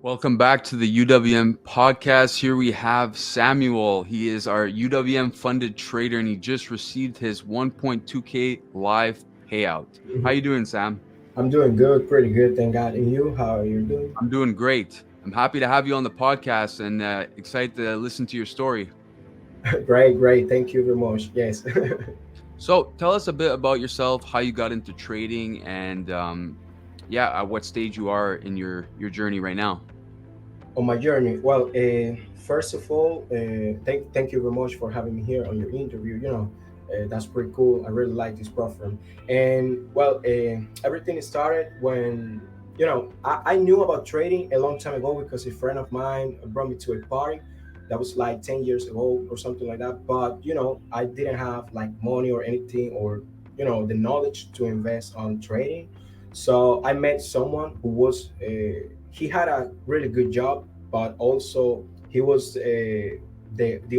Welcome back to the UWM podcast. Here we have Samuel. He is our UWM funded trader and he just received his 1.2K live payout. How you doing, Sam? I'm doing good, pretty good, thank God. And you, how are you doing? I'm doing great. I'm happy to have you on the podcast and excited to listen to your story. Great, great. Thank you very much. Yes. So, tell us a bit about yourself, how you got into trading, and at what stage you are in your journey right now. On my journey, well, first of all, thank you very much for having me here on your interview. That's pretty cool. I really like this program. And well, everything started when I knew about trading a long time ago because a friend of mine brought me to a party that was like 10 years ago or something like that. But I didn't have like money or anything, or the knowledge to invest on trading. So I met someone who was he had a really good job, but also he was the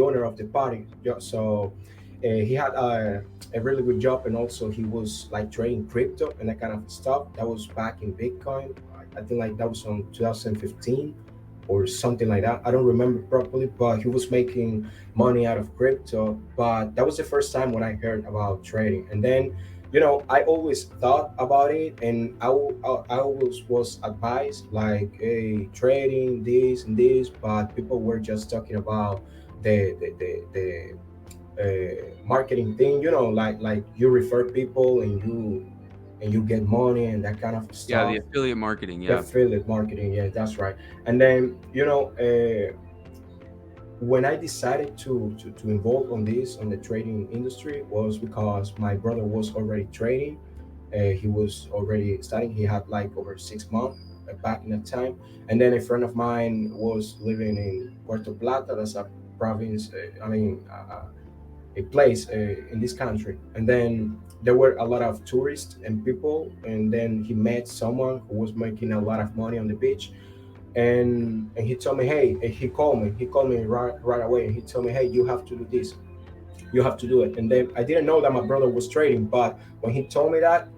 owner of the party. Yeah, so he had a really good job, and also he was like trading crypto and that kind of stuff. That was back in Bitcoin. I think like that was on 2015 or something like that. I don't remember properly, but he was making money out of crypto. But that was the first time when I heard about trading. And then, I always thought about it, and I always was advised like, hey, trading this and this, but people were just talking about the marketing thing, like you refer people and you get money and that kind of Yeah, the stuff. affiliate marketing. The Yeah. affiliate marketing, yeah, that's right. And then when I decided to involve on this on the trading industry was because my brother was already trading. He was already studying. He had like over 6 months back in that time. And then a friend of mine was living in Puerto Plata. That's a province. A place in this country. And then there were a lot of tourists and people. And then he met someone who was making a lot of money on the beach, and he told me, hey, he called me right away, and he told me, hey, you have to do this, you have to do it. And then I didn't know that my brother was trading, but when he told me that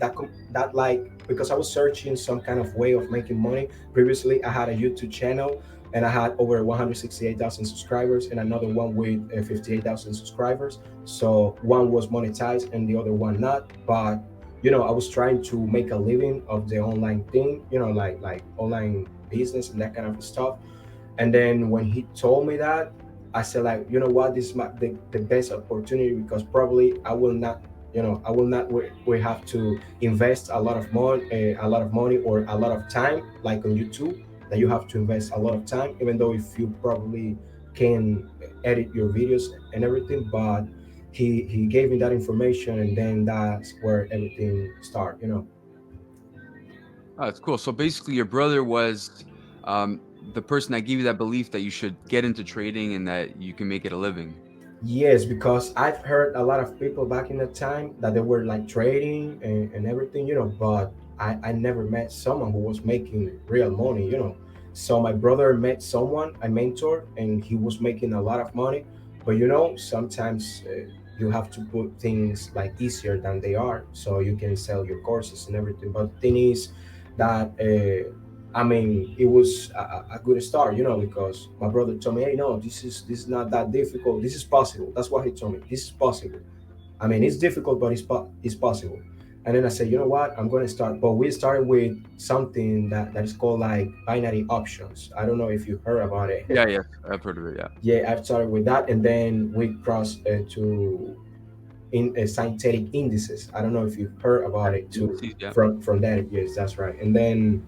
like, because I was searching some kind of way of making money. Previously I had a YouTube channel, and I had over 168,000 subscribers, and another one with 58,000 subscribers. So one was monetized and the other one not. But I was trying to make a living of the online thing, like online business and that kind of stuff. And then when he told me that, I said, like, you know what, this is the best opportunity, because probably I will not we have to invest a lot of money or a lot of time, like on YouTube, that you have to invest a lot of time, even though if you probably can edit your videos and everything. But he gave me that information, and then that's where everything started. Oh, that's cool. So basically, your brother was the person that gave you that belief that you should get into trading and that you can make it a living. Yes, because I've heard a lot of people back in the time that they were like trading and everything, but I never met someone who was making real money. So my brother met someone, a mentor, and he was making a lot of money. But sometimes you have to put things like easier than they are so you can sell your courses and everything. But the thing is that it was a good start, because my brother told me, "Hey, no, this is not that difficult. This is possible." That's what he told me. This is possible. It's difficult, but it's possible. And then I said, you know what? I'm going to start. But we started with something that is called like binary options. I don't know if you heard about it. Yeah, yeah, I've heard of it. Yeah. Yeah, I've started with that, and then we crossed to in synthetic indices. I don't know if you've heard about it too. Indices, yeah. From that, yes, that's right. And then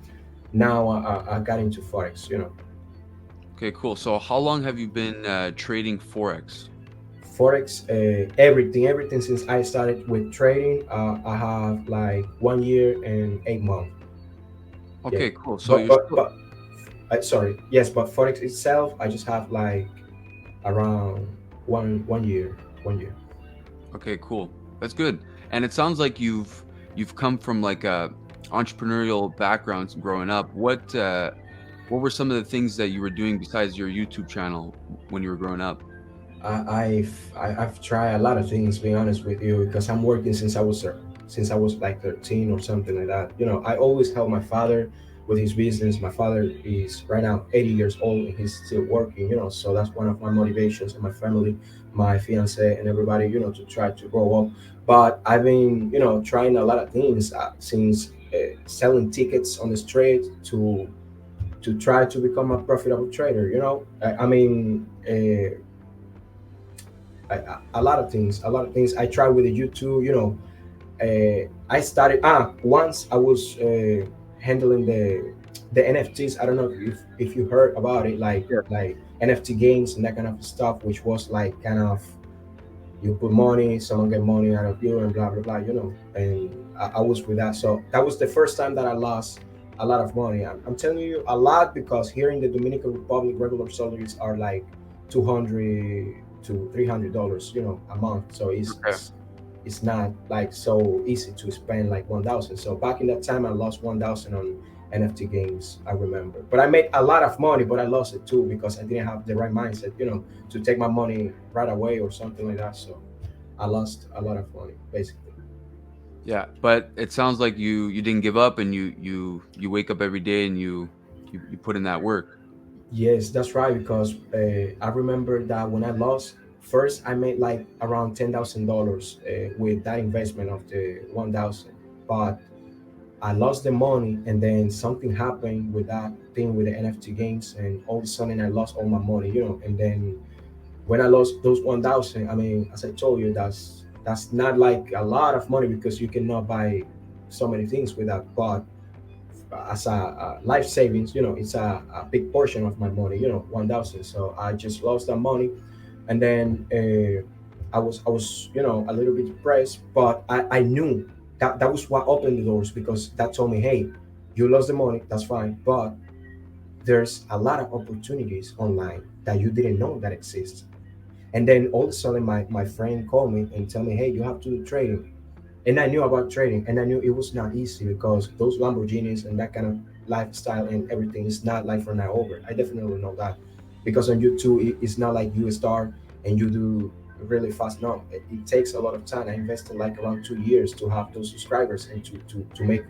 now I got into forex. Okay, cool. So how long have you been trading forex? Forex, everything since I started with trading. I have like 1 year and 8 months. Yeah, Okay, cool. So but you're but still but sorry, yes, but forex itself, I just have like around one year, 1 year. okay. Cool. That's good. And it sounds like you've come from like a entrepreneurial backgrounds growing up. What were some of the things that you were doing besides your YouTube channel when you were growing up? I've tried a lot of things, being honest with you, because I'm working since I was like 13 or something like that. I always help my father with his business. My father is right now 80 years old and he's still working, so that's one of my motivations, and my family, my fiance, and everybody, to try to grow up. But I've been, trying a lot of things since selling tickets on the street to try to become a profitable trader. I mean, a lot of things, a lot of things. I tried with the YouTube. I started once I was handling the NFTs. I don't know if you heard about it, Yeah. like NFT games and that kind of stuff, which was like kind of, you put money, someone get money out of you, and blah blah blah. And I was with that. So that was the first time that I lost a lot of money. I'm telling you a lot, because here in the Dominican Republic, regular salaries are like 200 to $300, a month. So Okay. it's not like so easy to spend like 1,000. So back in that time, I lost 1,000 on NFT games. I remember, but I made a lot of money, but I lost it too because I didn't have the right mindset, to take my money right away or something like that. So I lost a lot of money, basically. Yeah, but it sounds like you didn't give up and you wake up every day and you put in that work. Yes, that's right. Because I remember that when I lost, first I made like around $10,000 with that investment of the 1,000, but I lost the money, and then something happened with that thing with the NFT games, and all of a sudden I lost all my money. And then when I lost those 1,000, I mean, as I told you, that's not like a lot of money because you cannot buy so many things with that. But as a life savings, it's a big portion of my money. 1,000. So I just lost that money, and then I was a little bit depressed, but I knew that was what opened the doors, because that told me, hey, you lost the money, that's fine, but there's a lot of opportunities online that you didn't know that exist. And then all of a sudden, my friend called me and tell me, hey, you have to do trading. And I knew about trading, and I knew it was not easy, because those Lamborghinis and that kind of lifestyle and everything is not like from now over. I definitely know that, because on YouTube it's not like you start and you do really fast. No, it takes a lot of time. I invested like around 2 years to have those subscribers and to make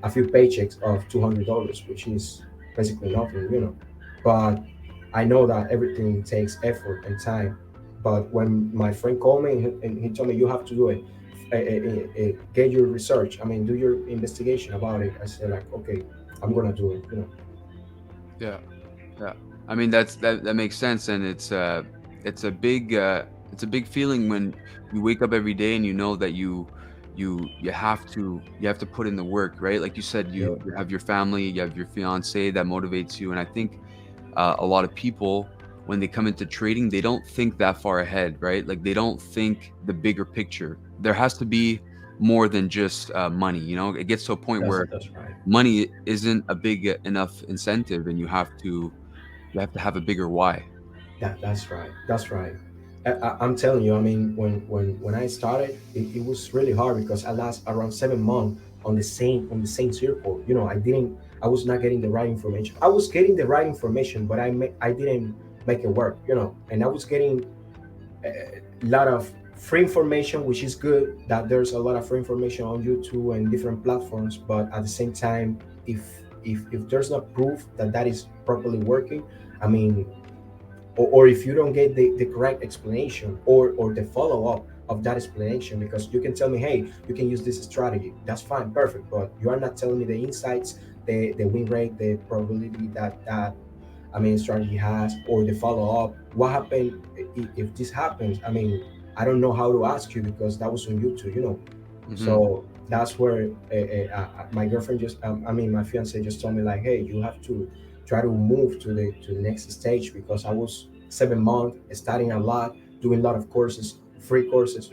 a few paychecks of $200, which is basically nothing. But I know that everything takes effort and time. But when my friend called me and he told me, you have to do it, get your research. I mean, do your investigation about it. I said like, okay, I'm gonna do it. Yeah. Yeah. I mean, that makes sense, and it's a big it's a big feeling when you wake up every day and you know that you have to put in the work, right? Like you said, Yeah, you have your family, you have your fiance that motivates you, and I think a lot of people when they come into trading, they don't think that far ahead, right? Like they don't think the bigger picture. There has to be more than just money. It gets to a point where that's right. money isn't a big enough incentive, and you have to have a bigger why. That's right. That's right. I'm telling you. I mean, when I started, it was really hard because I last around 7 months on the same circle. I was not getting the right information. I was getting the right information, but I didn't make it work. And I was getting a lot of free information, which is good. That there's a lot of free information on YouTube and different platforms, but at the same time, if if there's not proof that that is properly working, I mean, or if you don't get the correct explanation or the follow-up of that explanation, because you can tell me, hey, you can use this strategy, that's fine, perfect, but you are not telling me the insights, the win rate, the probability that I mean strategy has, or the follow-up, what happened if this happens. I mean, I don't know how to ask you because that was on YouTube. Mhm. So that's where my girlfriend just, I mean, my fiance just told me like, hey, you have to try to move to the next stage, because I was 7 months studying a lot, doing a lot of courses, free courses,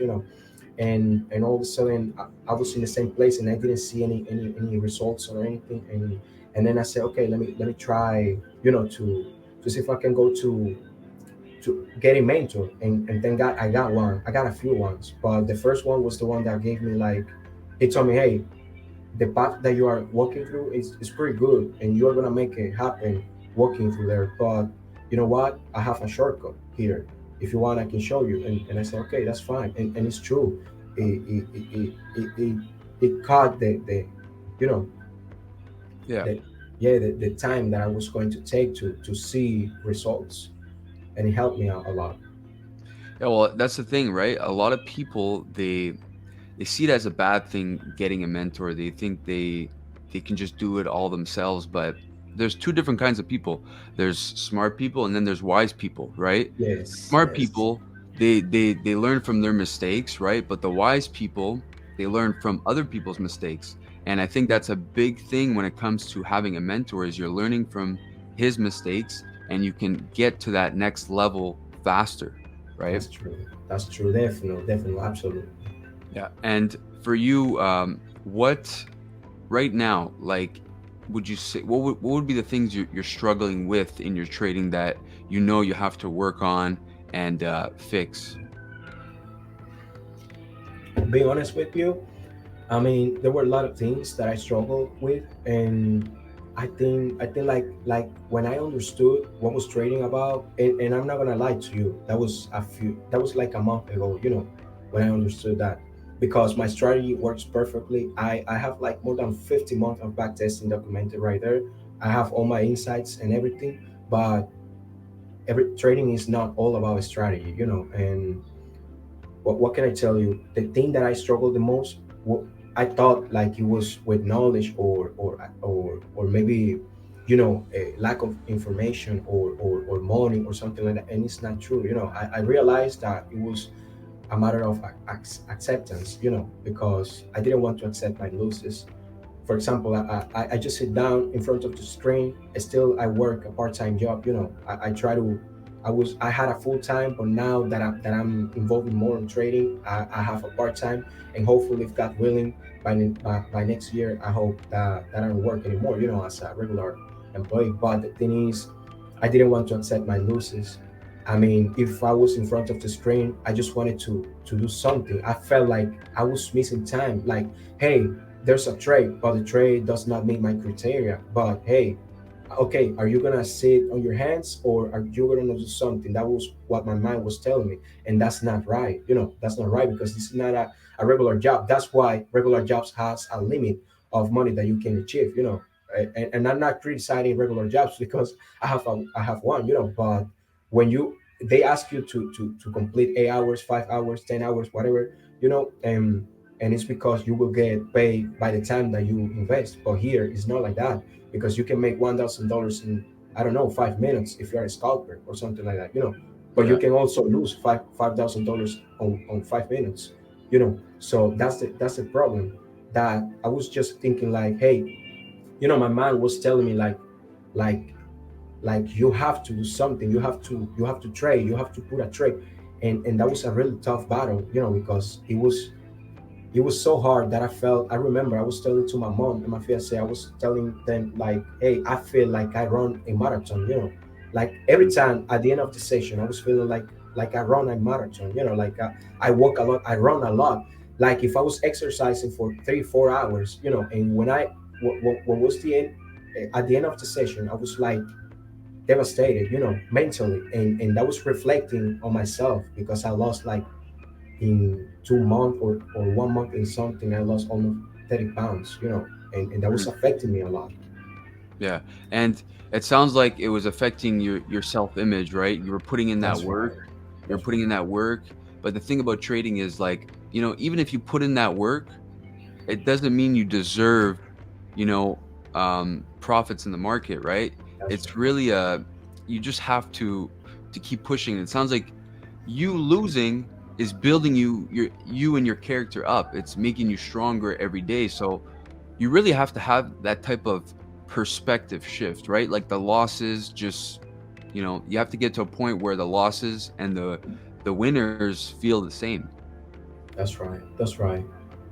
and all of a sudden I was in the same place and I didn't see any results or anything, and then I said, okay, let me try, to see if I can go to get a mentor, and thank God I got one. I got a few ones, but the first one was the one that gave me like, he told me, hey, the path that you are walking through is pretty good and you're gonna make it happen walking through there. But you know what? I have a shortcut here. If you want, I can show you. And I said, okay, that's fine. And it's true. It caught the you know Yeah. yeah, the time that I was going to take to see results, and it helped me out a lot. Yeah, well, that's the thing, right? A lot of people they see it as a bad thing getting a mentor. They think they can just do it all themselves, but there's two different kinds of people. There's smart people and then there's wise people, right? Yes, Smart yes, people, they learn from their mistakes, right? But the wise people, they learn from other people's mistakes. And I think that's a big thing when it comes to having a mentor is you're learning from his mistakes and you can get to that next level faster, right? that's true. That's true. Definitely, definitely, absolutely. Yeah. And for you, what right now, like, would you say what would be the things you're struggling with in your trading that you know you have to work on and fix? Being honest with you, I mean, there were a lot of things that I struggled with, and I think like when I understood what was trading about, and I'm not gonna lie to you, that was like a month ago, when I understood that, because my strategy works perfectly. I have like more than 50 months of back testing documented right there. I have all my insights and everything, but every trading is not all about strategy, and what can I tell you? The thing that I struggled the most, I thought like it was with knowledge or maybe a lack of information or money or something like that, and it's not true. I realized that it was a matter of acceptance. Because I didn't want to accept my losses. For example, I just sit down in front of the screen. Still, I work a part-time job. I try to. I had a full time, but now that I'm involved in more in trading, I have a part time, and hopefully, if God willing, by next year, I hope that I don't work anymore. As a regular employee. But the thing is, I didn't want to accept my losses. I mean, if I was in front of the screen, I just wanted to do something. I felt like I was missing time. Like, hey, there's a trade, but the trade does not meet my criteria. But hey, okay, are you gonna sit on your hands or are you gonna do something? That was what my mind was telling me, and that's not right. That's not right because this is not a regular job. That's why regular jobs has a limit of money that you can achieve. And I'm not criticizing regular jobs because I have one. But when they ask you to complete 8 hours, 5 hours, 10 hours, whatever, and it's because you will get paid by the time that you invest. But here it's not like that because you can make $1,000 in, I don't know, 5 minutes if you're a scalper or something like that. But you Yeah. can also lose $5,000 on 5 minutes. So that's the problem. That I was just thinking like, hey, my mind was telling me like like you have to do something. You have to trade. You have to put a trade, and that was a really tough battle. Because it was so hard that I remember I was telling to my mom and my fiance, I was telling them like, hey, I feel like I run a marathon. Like every Mhm. time at the end of the session, I was feeling like I run a marathon. Like I walk a lot, I run a lot. Like if I was exercising for 3-4 hours, and when was the end, at the end of the session, I was like devastated, mentally, and that was reflecting on myself because I lost like in 2 months or 1 month and something, I lost almost 30 pounds, and that was Mhm. affecting me a lot. Yeah, and it sounds like it was affecting your self-image, right? You were putting in that That's work, right. you were That's putting right. in that work, but the thing about trading is, like, even if you put in that work, it doesn't mean you deserve, you know, profits in the market, right? That's It's right. really you just have to keep pushing. It sounds like you losing is building you and your character up. It's making you stronger every day. So you really have to have that type of perspective shift, right? Like the losses just, you have to get to a point where the losses and the winners feel the same. That's right. That's right.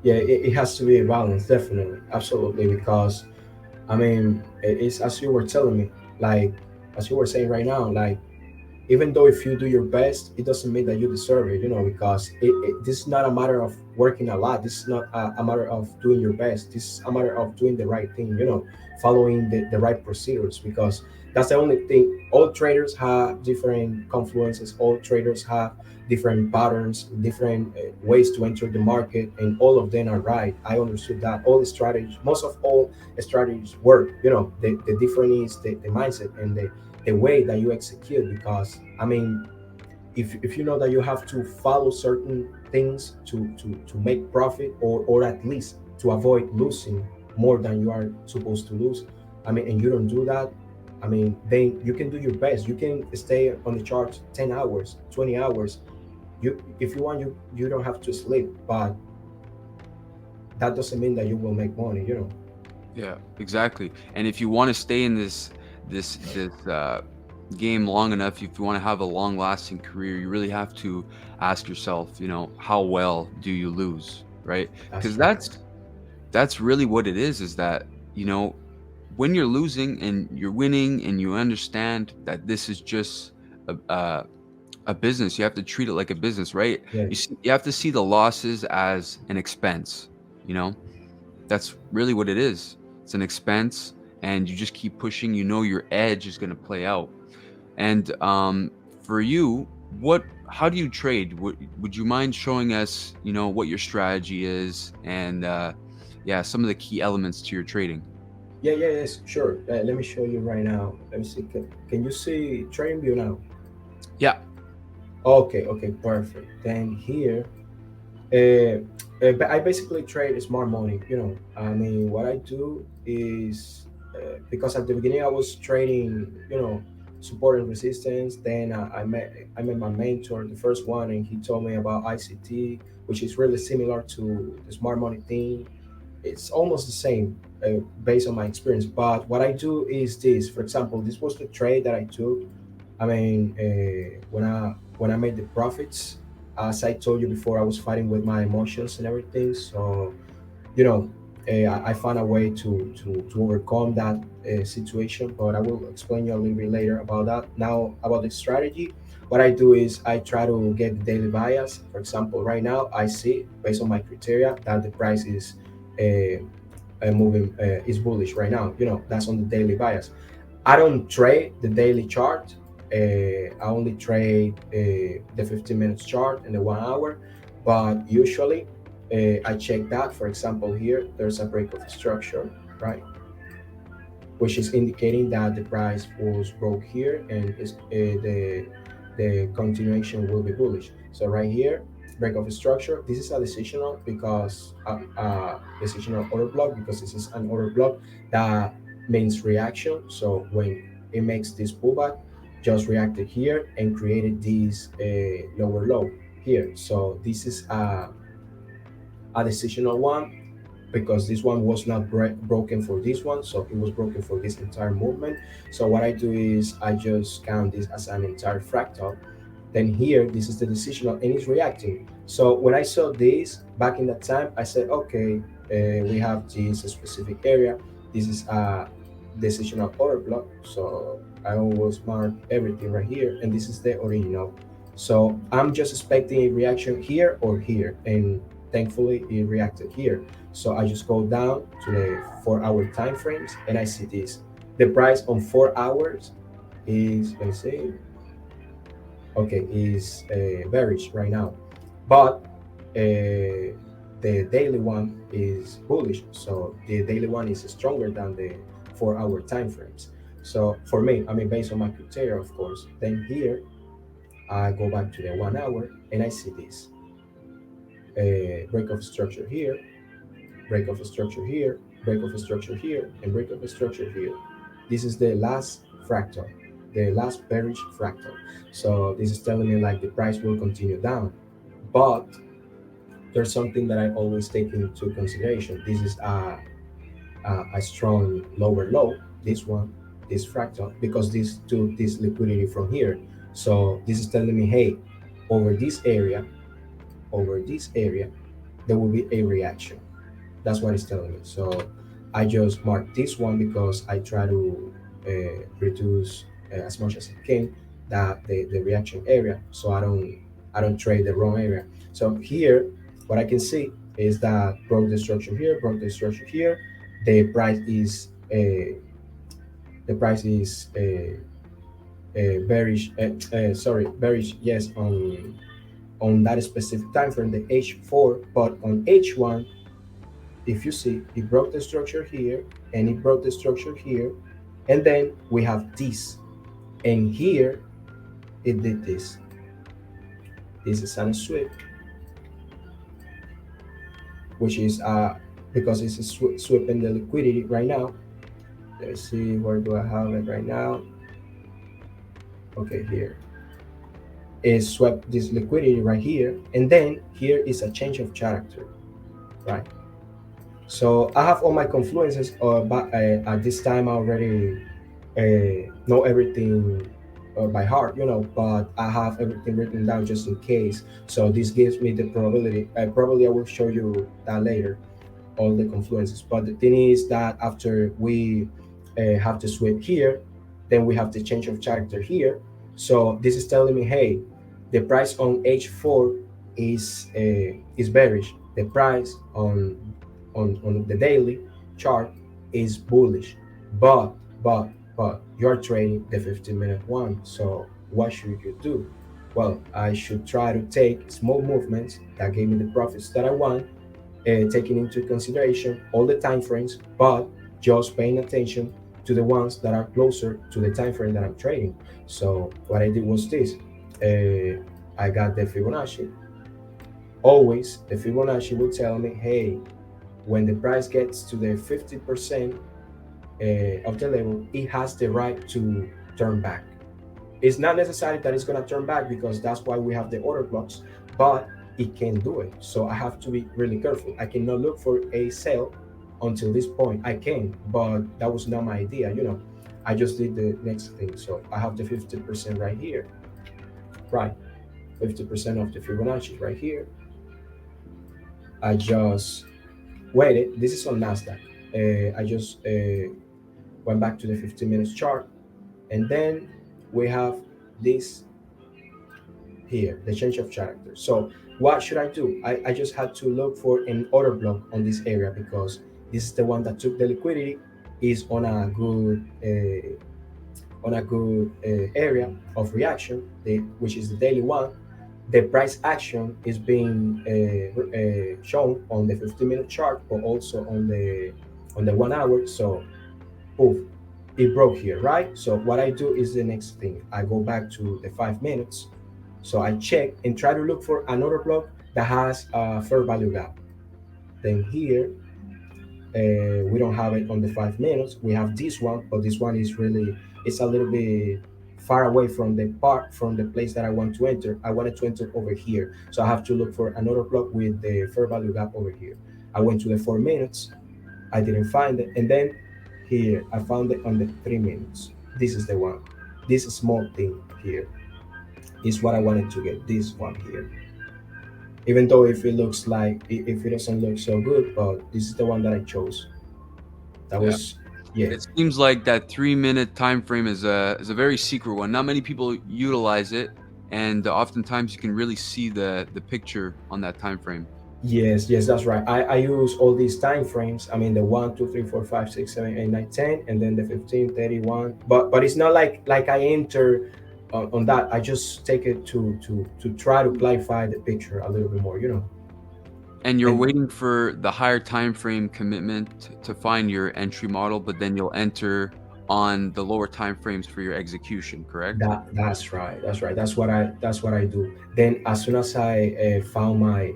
Yeah, it has to be a balance, definitely, absolutely, because I mean, it's as you were telling me, like as you were saying right now, like even though if you do your best, it doesn't mean that you deserve it, because this is not a matter of working a lot. This is not a matter of doing your best. This is a matter of doing the right thing, following the right procedures. Because That's the only thing. All traders have different confluences. All traders have different patterns, different ways to enter the market, and all of them are right. I understood that all the strategies, most of all strategies work. The difference is the mindset and the way that you execute. Because I mean, if you know that you have to follow certain things to make profit, or at least to avoid losing more than you are supposed to lose, I mean, and you don't do that, I mean, then you can do your best. You can stay on the charts 10 hours, 20 hours. If you want, you don't have to sleep, but that doesn't mean that you will make money. Yeah, exactly. And if you want to stay in this game long enough, if you want to have a long lasting career, you really have to ask yourself, how well do you lose, right? That's Because right. that's really what it is that, you know, when you're losing and you're winning and you understand that this is just a business, you have to treat it like a business, right? You Yes, see, you have to see the losses as an expense, you know? That's really what it is. It's an expense, and you just keep pushing, your edge is gonna play out. And, for you, how do you trade? Would you mind showing us, what your strategy is and, yeah, some of the key elements to your trading? yeah, yeah, yes, sure. Let me show you right now. Let me see. Can you see TradingView now? Yeah. Okay, okay, perfect. Then here, but I basically trade smart money. I mean, what I do is, because at the beginning I was trading, support and resistance. Then I met my mentor, the first one, and he told me about ICT, which is really similar to the smart money thing. It's almost the same, based on my experience. But what I do is this. For example, this was the trade that I took. I mean, when I made the profits, as I told you before, I was fighting with my emotions and everything. So, you know, I found a way to overcome that situation. But I will explain you a little bit later about that. Now, about the strategy, what I do is I try to get the daily bias. For example, right now I see, based on my criteria, that the price is uh, moving, is bullish right now. That's on the daily bias. I don't trade the daily chart. I only trade the 15 minutes chart and the 1 hour. But usually, I check that. For example, here there's a break of structure, right? Which is indicating that the price was broke here, and the continuation will be bullish. So right here, break of structure. This is a decisional, because decisional order block, because this is an order block that means reaction. So when it makes this pullback, just reacted here and created this lower low here. So this is a decisional one, because this one was not broken for this one, so it was broken for this entire movement. So what I do is I just count this as an entire fractal. Then here, this is the decisional, and it's reacting. So when I saw this back in that time, I said, okay, we have this specific area. This is a decisional order block. So I always mark everything right here, and this is the original. So I'm just expecting a reaction here or here, and thankfully it reacted here. So I just go down to the 4 hour time frames, and I see this. The price on 4 hours is, let's see, okay, is bearish right now, but the daily one is bullish. So the daily one is stronger than the 4 hour time frames. So for me, I mean, based on my criteria, of course. Then here I go back to the 1 hour, and I see this break of structure here, break of structure here, break of structure here, and break of structure here. This is the last fractal, the last bearish fractal. So this is telling me like the price will continue down. But there's something that I always take into consideration. This is a strong lower low, this one, this fractal, because this took this liquidity from here. So this is telling me, hey, over this area, over this area, there will be a reaction. That's what it's telling me. So I just mark this one, because I try to reduce as much as I can that the reaction area, so I don't trade the wrong area. So here, what I can see is that broke the structure here, broke the structure here. The price is The price is bearish. Sorry, bearish. Yes, on that specific time frame, the H4. But on H1, if you see, it broke the structure here, and it broke the structure here, and then we have this, and here it did this. This is a sweep, which is because it's sweeping the liquidity right now. Let's see, where do I have it right now? Okay, here is swept this liquidity right here, and then here is a change of character, right? So I have all my confluences, but at this time I already know everything by heart, but I have everything written down just in case. So this gives me the probability. Probably I will show you that later, all the confluences. But the thing is that after we have the sweep here, then we have the change of character here. So this is telling me, hey, the price on H4 is bearish. The price on the daily chart is bullish, but but but you're trading the 15-minute one. So what should you do? Well, I should try to take small movements that gave me the profits that I want, taking into consideration all the time frames, but just paying attention to the ones that are closer to the time frame that I'm trading. So what I did was this: I got the Fibonacci. Always, the Fibonacci will tell me, hey, when the price gets to the 50% of the level, it has the right to turn back. It's not necessary that it's going to turn back because that's why we have the order blocks, but it can do it. So I have to be really careful. I cannot look for a sell until this point. I can, but that was not my idea. I just did the next thing. So I have the 50% right here, right? 50% of the Fibonacci right here. I just waited. This is on Nasdaq. I just went back to the 15 minutes chart, and then we have this here, the change of character. So what should I do? I just had to look for an order block on this area because this is the one that took the liquidity, is on a good area of reaction, which is the daily one. The price action is being shown on the 15-minute chart, but also on the 1 hour. So poof, it broke here, right? So what I do is the next thing. I go back to the 5 minutes. So I check and try to look for another block that has a fair value gap. Then here, we don't have it on the 5 minutes. We have this one, but this one is really, it's a little bit far away from the place that I want to enter. I wanted to enter over here. So I have to look for another block with the fair value gap over here. I went to the 4 minutes. I didn't find it. And then here, I found it on the 3 minutes. This is the one. This small thing here is what I wanted to get. This one here. Even though if it looks like, if it doesn't look so good, but this is the one that I chose. That Yeah. was, yeah. It seems like that 3-minute time frame is a very secret one. Not many people utilize it, and oftentimes you can really see the picture on that time frame. Yes, yes, that's right. I use all these time frames. I mean, the 1, 2, 3, 4, 5, 6, 7, 8, 9, 10, and then the 15, 31. But it's not like I enter on that. I just take it to try to clarify the picture a little bit more. And you're And waiting for the higher time frame commitment to find your entry model, but then you'll enter on the lower time frames for your execution, correct? that's right. That's right. That's what I do. Then as soon as I found my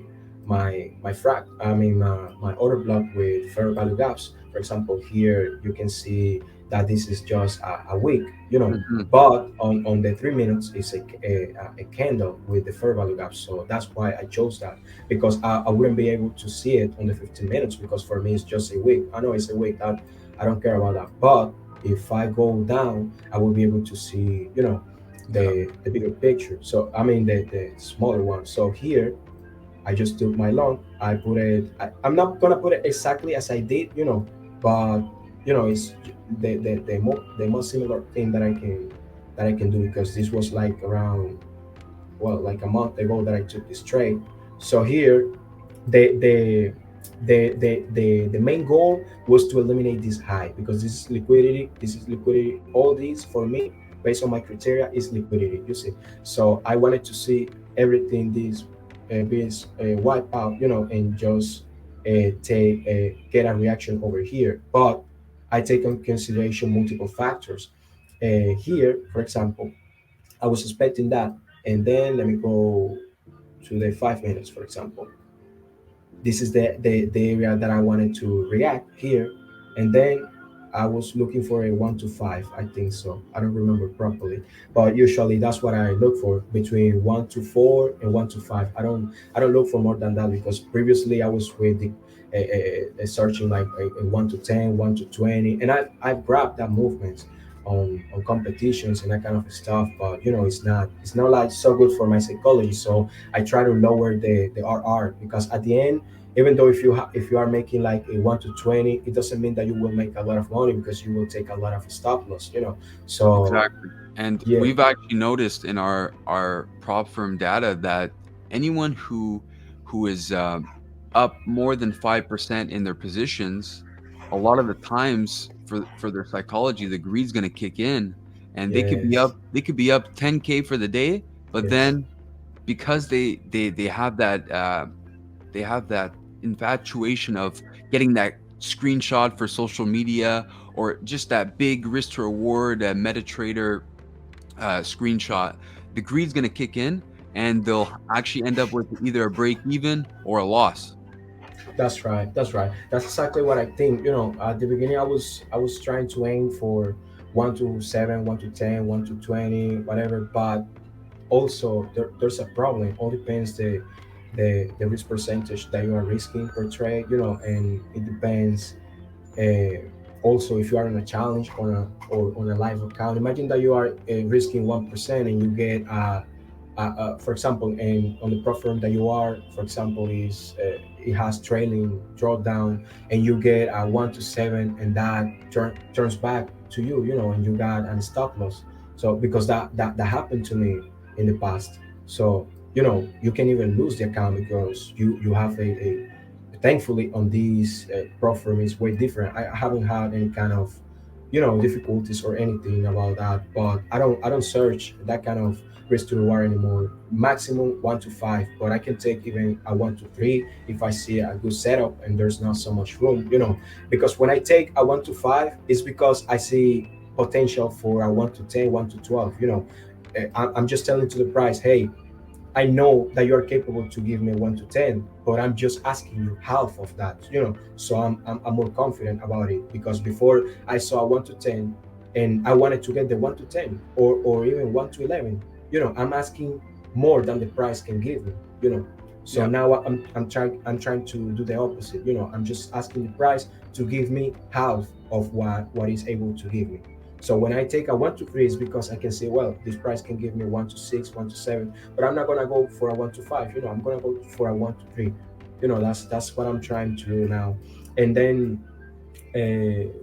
frac, I mean my order block with fair value gaps. For example, here you can see that this is just a week. Mhm. But on the 3 minutes is a candle with the fair value gap. So that's why I chose that because I wouldn't be able to see it on the 15 minutes because for me it's just a week. I know it's a week. I don't care about that. But if I go down, I will be able to see, Yeah. the bigger picture. So I mean the smaller one. So here I just took my long. I put it. I'm not gonna put it exactly as I did, but it's the most similar thing that I can do because this was like around, well, like a month ago that I took this trade. So here the The main goal was to eliminate this high, because this is liquidity, all these for me based on my criteria is liquidity, you see. So I wanted to see everything this being wiped out, and just take get a reaction over here. But I take in consideration multiple factors. Here, for example, I was expecting that, and then let me go to the 5 minutes, for example. This is the area that I wanted to react here. And then I was looking for a 1 to 5, I think so. I don't remember properly. But usually that's what I look for, between 1 to 4 and 1 to 5. I don't look for more than that, because previously I was with the searching like a 1 to 10, 1 to 20, and I've grabbed that movement on competitions and that kind of stuff. But it's not like so good for my psychology. So I try to lower the RR, because at the end, even though if you are making like a 1 to 20, it doesn't mean that you will make a lot of money, because you will take a lot of stop loss. So Exactly. And yeah, we've actually noticed in our prop firm data that anyone who is up more than 5% in their positions, a lot of the times for their psychology, the greed's going to kick in, and yes, they could be up 10K for the day, but yes, then because they have that infatuation of getting that screenshot for social media, or just that big risk to reward MetaTrader screenshot, the greed's going to kick in, and they'll actually end up with either a break even or a loss. that's right, that's right. That's exactly what I think. At the beginning, I was trying to aim for 1 to 7, 1 to 10, 1 to 20, whatever. But also there's a problem. All depends the risk percentage that you are risking per trade, and it depends. uh, Also, if you are on a challenge or on a live account, imagine that you are risking 1%, and you get for example, and on the platform that you are, for example, is it has trailing drawdown, and you get a 1 to 7, and that turns back to you, and you got a stop loss. So because that happened to me in the past. So you can even lose the account, because you have a thankfully on these platform is way different. I haven't had any kind of difficulties or anything about that. But I don't search that kind of risk to reward anymore. Maximum 1 to 5, but I can take even a 1 to 3 if I see a good setup and there's not so much room. Because when I take a 1 to 5, it's because I see potential for a 1 to 10, 1 to 12. I'm just telling to the price, hey, I know that you are capable to give me 1 to 10, but I'm just asking you half of that. So I'm more confident about it, because before I saw a 1 to 10, and I wanted to get the 1 to 10, or even 1 to 11. I'm asking more than the price can give me. So Yeah. now I'm trying to do the opposite. I'm just asking the price to give me half of what is able to give me. So when I take a 1 to 3, it's because I can say, well, this price can give me 1 to 6, 1 to 7, but I'm not gonna go for a 1 to 5. I'm gonna go for a 1 to 3. That's what I'm trying to do now. And then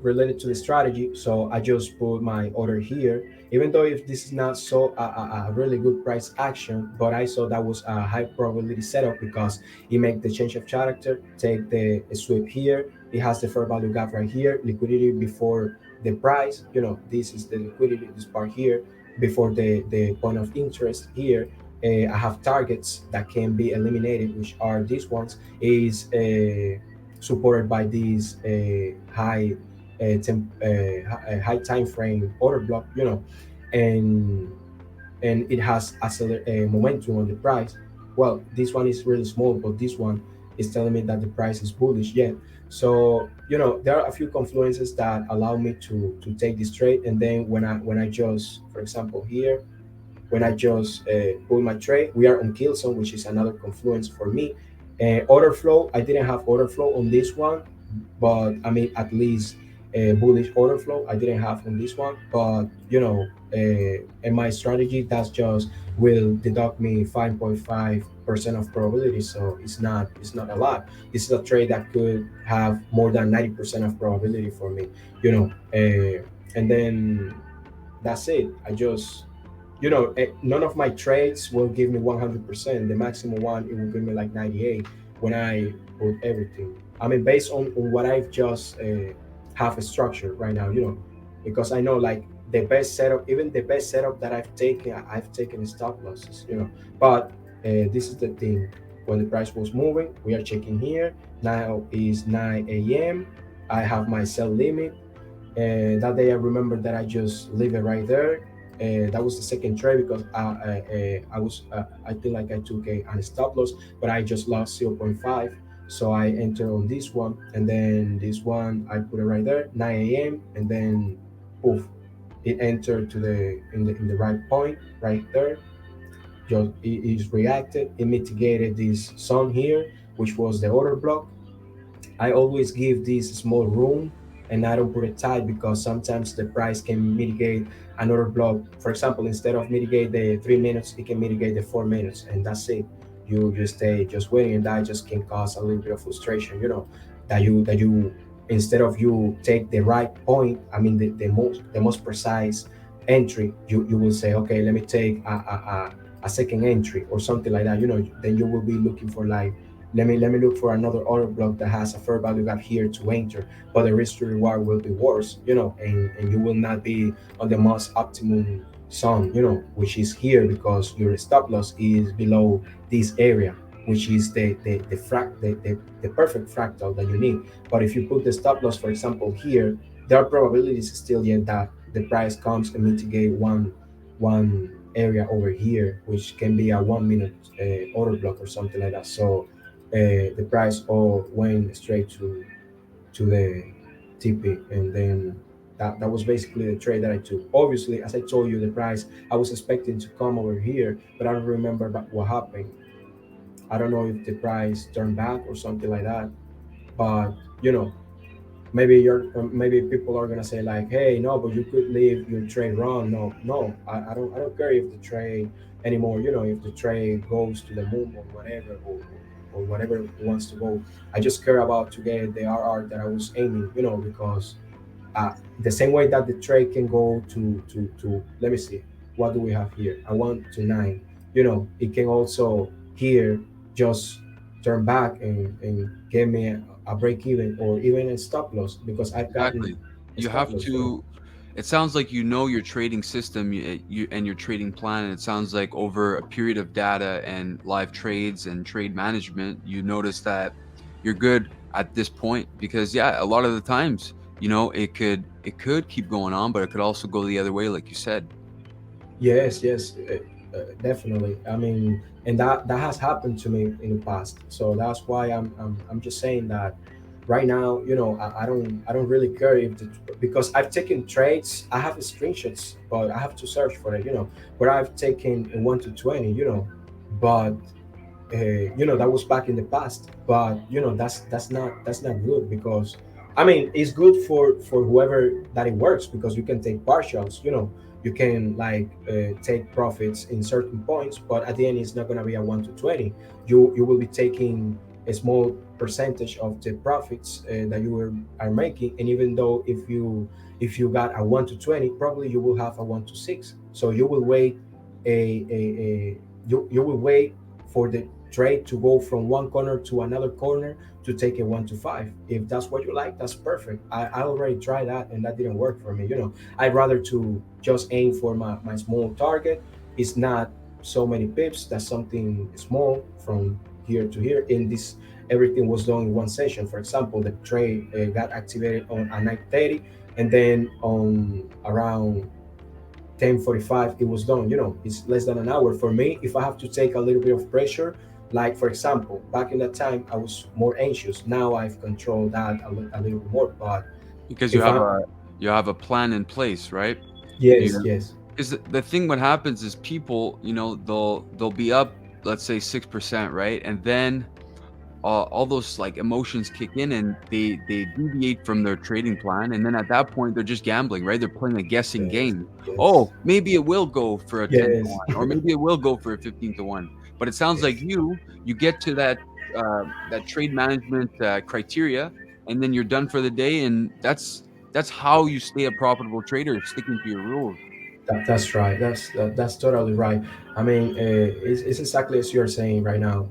related to the strategy, so I just put my order here. Even though if this is not so a really good price action, but I saw that was a high probability setup, because it make the change of character, take the sweep here. It has the fair value gap right here, liquidity before the price. This is the liquidity, this part here, before the point of interest here. I have targets that can be eliminated, which are these ones. Is supported by these high time frame order block, and it has momentum on the price. Well, this one is really small, but this one is telling me that the price is bullish yet. So there are a few confluences that allow me to take this trade. And then when I just, for example, here, when I just pull my trade, we are on kill zone, which is another confluence for me. Order flow, I didn't have order flow on this one, but I mean, at least bullish order flow I didn't have on this one. But in my strategy, that's just will deduct me 5.5% of probability. So it's not a lot. This is a trade that could have more than 90% of probability for me. And then that's it. I just none of my trades will give me 100%. The maximum one, it will give me like 98 when I put everything. I mean, based on what I've just have structured right now, because I know like the best setup, even the best setup that I've taken stop losses, But this is the thing: when the price was moving, we are checking here. Now is 9 a.m. I have my sell limit. That day, I remember that I just leave it right there. That was the second trade because I feel like I took a stop loss, but I just lost zero point 0.5. So I enter on this one, and then this one I put it right there, 9 a.m. And then poof, it entered to the in the right point right there. Just it is reacted. It mitigated this zone here, which was the order block. I always give this small room and I don't put it tight because sometimes the price can mitigate another block. For example, instead of mitigate the 3 minutes, it can mitigate the 4 minutes, and that's it. You stay just waiting, and that just can cause a little bit of frustration. That you instead of you take the right point, I mean the most precise entry, you will say, okay, let me take a second entry or something like that. Then you will be looking for like, let me look for another order block that has a fair value gap here to enter, but the risk to reward will be worse, and you will not be on the most optimum zone, which is here because your stop loss is below this area, which is the perfect fractal that you need. But if you put the stop loss, for example, here, there are probabilities still yet that the price comes and mitigate one area over here, which can be a 1 minute order block or something like that. So the price all went straight to the TP, and then that was basically the trade that I took. Obviously, as I told you, the price I was expecting to come over here, but I don't remember what happened. I don't know if the price turned back or something like that. But you know, maybe people are gonna say like, hey, no, but you could leave your trade wrong. No, no, I don't care if the trade anymore. If the trade goes to the moon or whatever, or whatever it wants to go. I just care about to get the RR that I was aiming. Because the same way that the trade can go to let me see, what do we have here? I want to 9. It can also here just turn back and give me a break even or even a stop loss because I've gotten Exactly. a You stop have loss. to it sounds like you know your trading system, and your trading plan, and it sounds like over a period of data and live trades and trade management, you notice that you're good at this point because yeah, a lot of the times, it could keep going on, but it could also go the other way like you said. Yes, yes, definitely. I mean, and that has happened to me in the past. So that's why I'm just saying that right now, I don't really care because I've taken trades. I have screenshots, but I have to search for it. Where I've taken a 1 to 20. But that was back in the past. But that's not good because I mean it's good for whoever that it works because you can take partials. You can like take profits in certain points, but at the end it's not going to be a 1 to 20. You will be taking a small percentage of the profits that are making, and even though if you got a 1 to 20, probably you will have a 1 to 6. So you will wait a you will wait for the trade to go from one corner to another corner to take a 1 to 5. If that's what you like, that's perfect. I already tried that and that didn't work for me. I'd rather to just aim for my small target. It's not so many pips. That's something small from here to here. In this, everything was done in one session. For example, the trade got activated on at 9:30, and then on around 10:45 it was done. It's less than an hour for me. If I have to take a little bit of pressure, like for example, back in that time I was more anxious. Now I've controlled that a little bit more. But Because you if have I'm a plan in place, right? yes, You yes, Because the thing what happens is people, they'll be up, let's say 6%, right? And then all those like emotions kick in and they deviate from their trading plan, and then at that point they're just gambling, right? They're playing a guessing yes, game. yes, Oh, maybe it will go for a 10 to yes. 1, or maybe it will go for a 15 to 1. But it sounds like Yes. you get to that trade management criteria, and then you're done for the day, and that's how you stay a profitable trader, sticking to your rules. That's right. That's totally right. I mean, it's exactly as you're saying right now.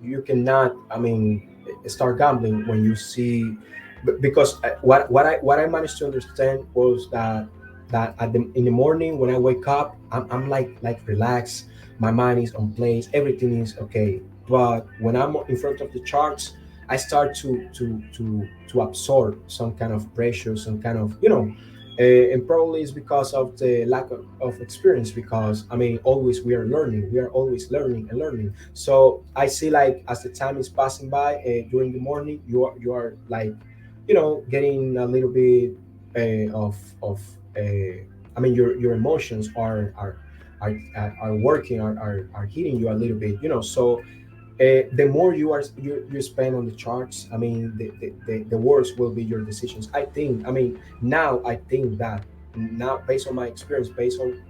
You cannot. I mean, start gambling when you see, because what I managed to understand was that in the morning when I wake up, I'm like relaxed, my mind is on place, everything is okay. But when I'm in front of the charts, I start to absorb some kind of pressure, some kind of, and probably it's because of the lack of experience, because I mean always we are learning, we are always learning and learning. So I see, like, as the time is passing by, during the morning, you are like, getting a little bit of I mean, your emotions are working, are hitting you a little bit, so the more you spend on the charts, I mean, the worse will be your decisions. I think, I mean, now I think that, now, based on my experience, based on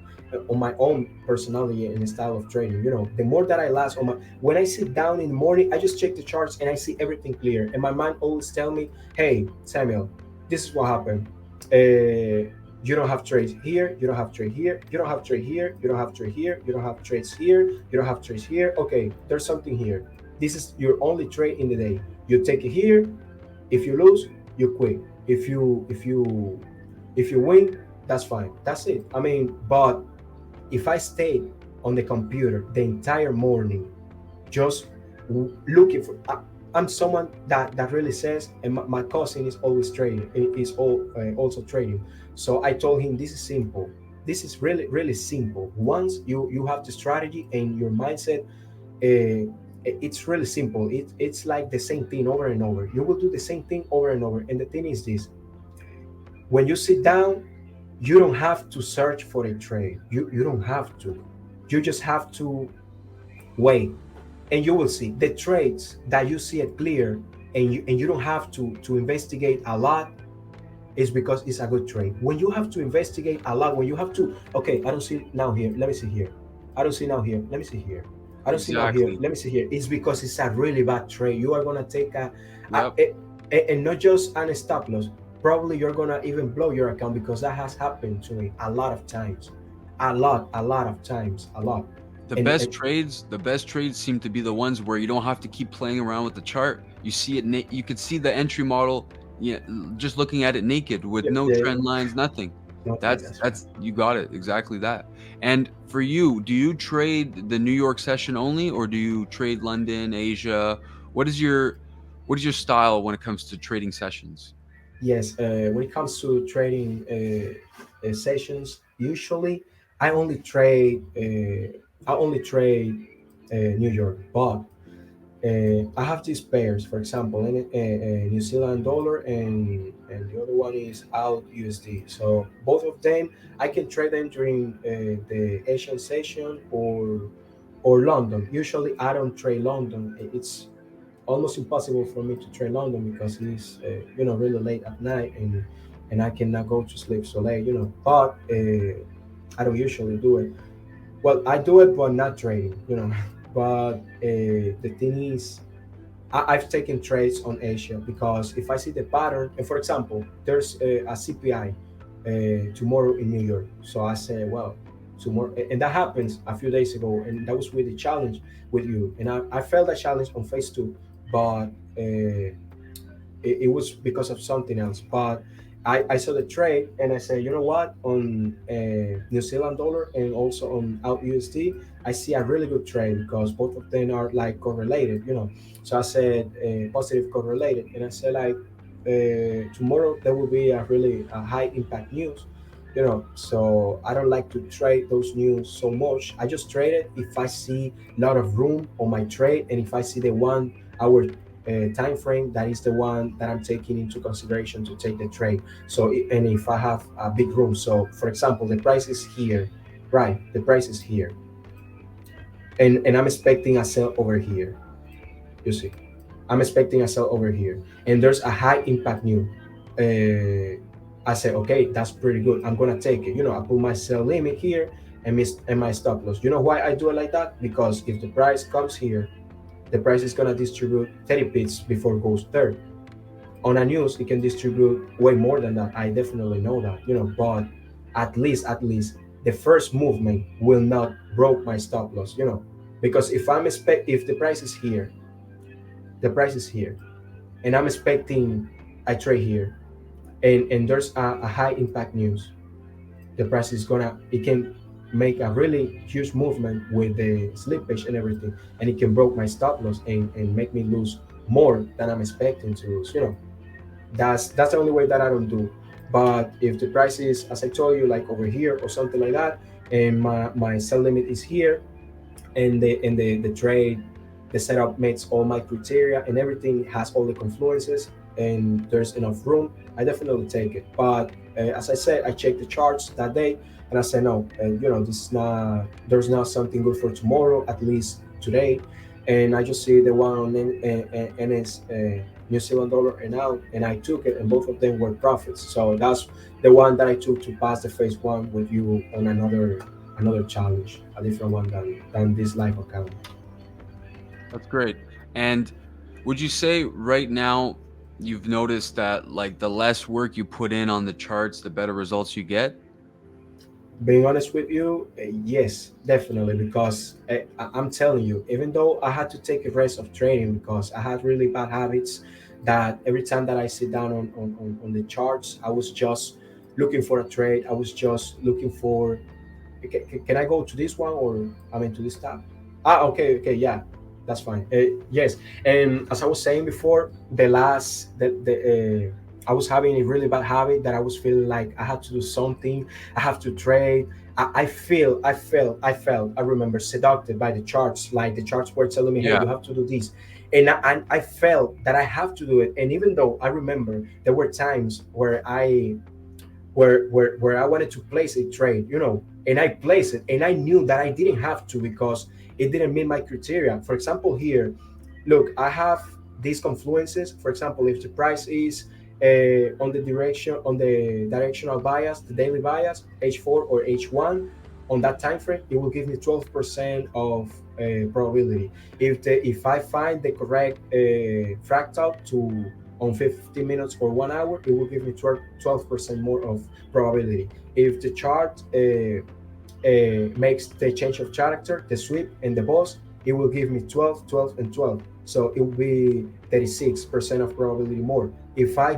my own personality and style of trading, the more that I last on my when I sit down in the morning, I just check the charts and I see everything clear, and my mind always tell me, hey, Samuel, this is what happened. You don't have trades here, you don't have trade here, you don't have trade here, you don't have trade here, you don't have trades here, you don't have trades here. Okay, there's something here. This is your only trade in the day. You take it here. If you lose, you quit. If you win, that's fine. That's it. I mean, but if I stayed on the computer the entire morning, just looking for, I'm someone that really says, and my cousin is always trading, also trading. So I told him, this is simple, this is really really simple. Once you have the strategy and your mindset, it's really simple. It's like the same thing over and over. You will do the same thing over and over. And the thing is this: when you sit down, you don't have to search for a trade. You don't have to. You just have to wait, and you will see the trades that you see it clear, and you don't have to investigate a lot, is because it's a good trade. When you have to investigate a lot, when you have to, okay, I don't see now here, let me see here. I don't see now here, let me see here. I don't see now here, Exactly. let me see here. It's because it's a really bad trade. You are gonna take Yep. and not just an stop loss. Probably you're gonna even blow your account, because that has happened to me a lot of times, a lot of times, a lot. And The best trades seem to be the ones where you don't have to keep playing around with the chart. You see it, you could see the entry model, yeah, just looking at it naked with yeah, no yeah, trend lines, nothing. nothing. That's That's right. that's you got it, exactly that. And for you, do you trade the New York session only, or do you trade London, Asia? What is your what is your style when it comes to trading sessions? Yes, when it comes to trading sessions, usually I only trade. New York, but I have these pairs. For example, New Zealand dollar, and the other one is out USD. So both of them, I can trade them during the Asian session, or London. Usually, I don't trade London. It's almost impossible for me to trade London, because it's really late at night, and I cannot go to sleep so late. But I don't usually do it. Well, I do it, but not trading. But the thing is, I've taken trades on Asia, because if I see the pattern, and for example, there's a CPI tomorrow in New York, so I say, well, tomorrow, and that happens a few days ago, and that was with the challenge with you, and I felt that challenge on phase two, but it was because of something else. But I saw the trade, and I said, you know what, on New Zealand dollar and also on out USD, I see a really good trade, because both of them are like correlated. So I said positive correlated, and I said, like, tomorrow there will be a really high impact news. So I don't like to trade those news so much. I just trade it if I see a lot of room on my trade, and if I see the 1 hour time frame, that is the one that I'm taking into consideration to take the trade. So and if I have a big room, so for example, the price is here, right? The price is here, and I'm expecting a sell over here. You see, I'm expecting a sell over here, and there's a high impact new. I say, okay, that's pretty good. I'm gonna take it. I put my sell limit here, and my stop loss. You know why I do it like that? Because if the price comes here, the price is gonna distribute 30 pips before it goes there. On a news, it can distribute way more than that. I definitely know that. But at least the first movement will not broke my stop loss. Because if the price is here, the price is here. and I'm expecting a trade here, and there's a high impact news. The price is gonna, it can make a really huge movement with the slippage and everything, and it can broke my stop loss and make me lose more than I'm expecting to lose. That's the only way that I don't do. But if the price is, as I told you, like over here or something like that, and my sell limit is here, and the trade, the setup meets all my criteria and everything has all the confluences and there's enough room, I definitely take it. But as I said, I checked the charts that day and I said no, this is not, there's not something good for tomorrow, at least today. And I just see the one on NS New Zealand dollar and out, and I took it, and both of them were profits. So that's the one that I took to pass the phase one with you on another challenge, a different one than this live account. That's great. And would you say right now you've noticed that like the less work you put in on the charts, the better results you get? Being honest with you, yes, definitely, because I'm telling you, even though I had to take a rest of training because I had really bad habits, that every time that I sit down on the charts, I was just looking for a trade. I was just looking for, can I go to this one, or I mean to this tab? Okay, okay, yeah, that's fine. Yes, and as I was saying before, the I was having a really bad habit that I was feeling like I had to do something. I have to trade. I remember seduced by the charts. Like the charts were telling me, "Hey, Yeah. you have to do this," and I felt that I have to do it. And even though I remember there were times where I wanted to place a trade, and I placed it, and I knew that I didn't have to because it didn't meet my criteria. For example, here, look, I have these confluences. For example, if the price is on the directional bias, the daily bias, H4 or H1, on that time frame, it will give me 12% of probability. If I find the correct fractal to on 15 minutes or 1 hour, it will give me 12% more of probability. If the chart makes the change of character, the sweep, and the boss, it will give me 12, 12, and 12. So it will be 36% of probability more. If I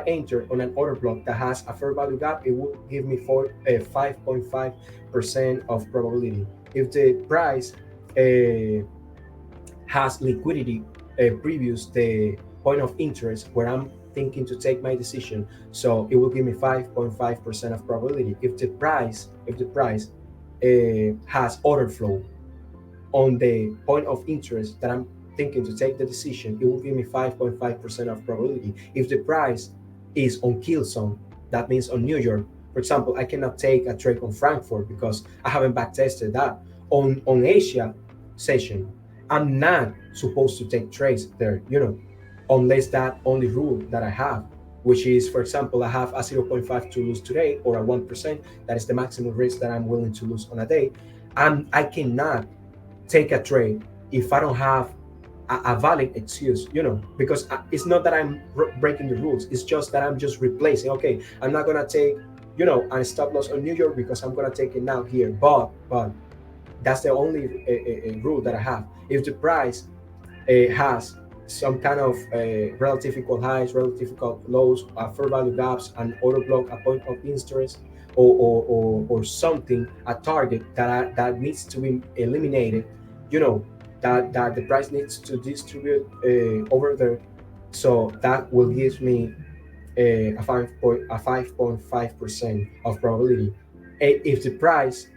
enter on an order block that has a fair value gap, it will give me 5.5% of probability. If the price uh, has liquidity previous the point of interest where I'm thinking to take my decision. So it will give me 5.5% of probability. If the price has order flow on the point of interest that I'm thinking to take the decision, it will give me 5.5% of probability. If the price is on kill zone, that means on New York. For example, I cannot take a trade on Frankfurt because I haven't back tested that. On Asia session, I'm not supposed to take trades there, unless that only rule that I have, which is, for example, I have a zero point 0.5 to lose today or a 1%. That is the maximum risk that I'm willing to lose on a day. And I cannot take a trade if I don't have a valid excuse, because it's not that I'm breaking the rules. It's just that I'm just replacing. Okay, I'm not gonna take, a stop loss on New York because I'm gonna take it now here. But that's the only rule that I have. If the price has some kind of relative equal highs, relative equal lows, fair value gaps, an order block, a point of interest, or something, a target that needs to be eliminated, you know, that the price needs to distribute over there. So that will give me a 5.5% of probability. If the price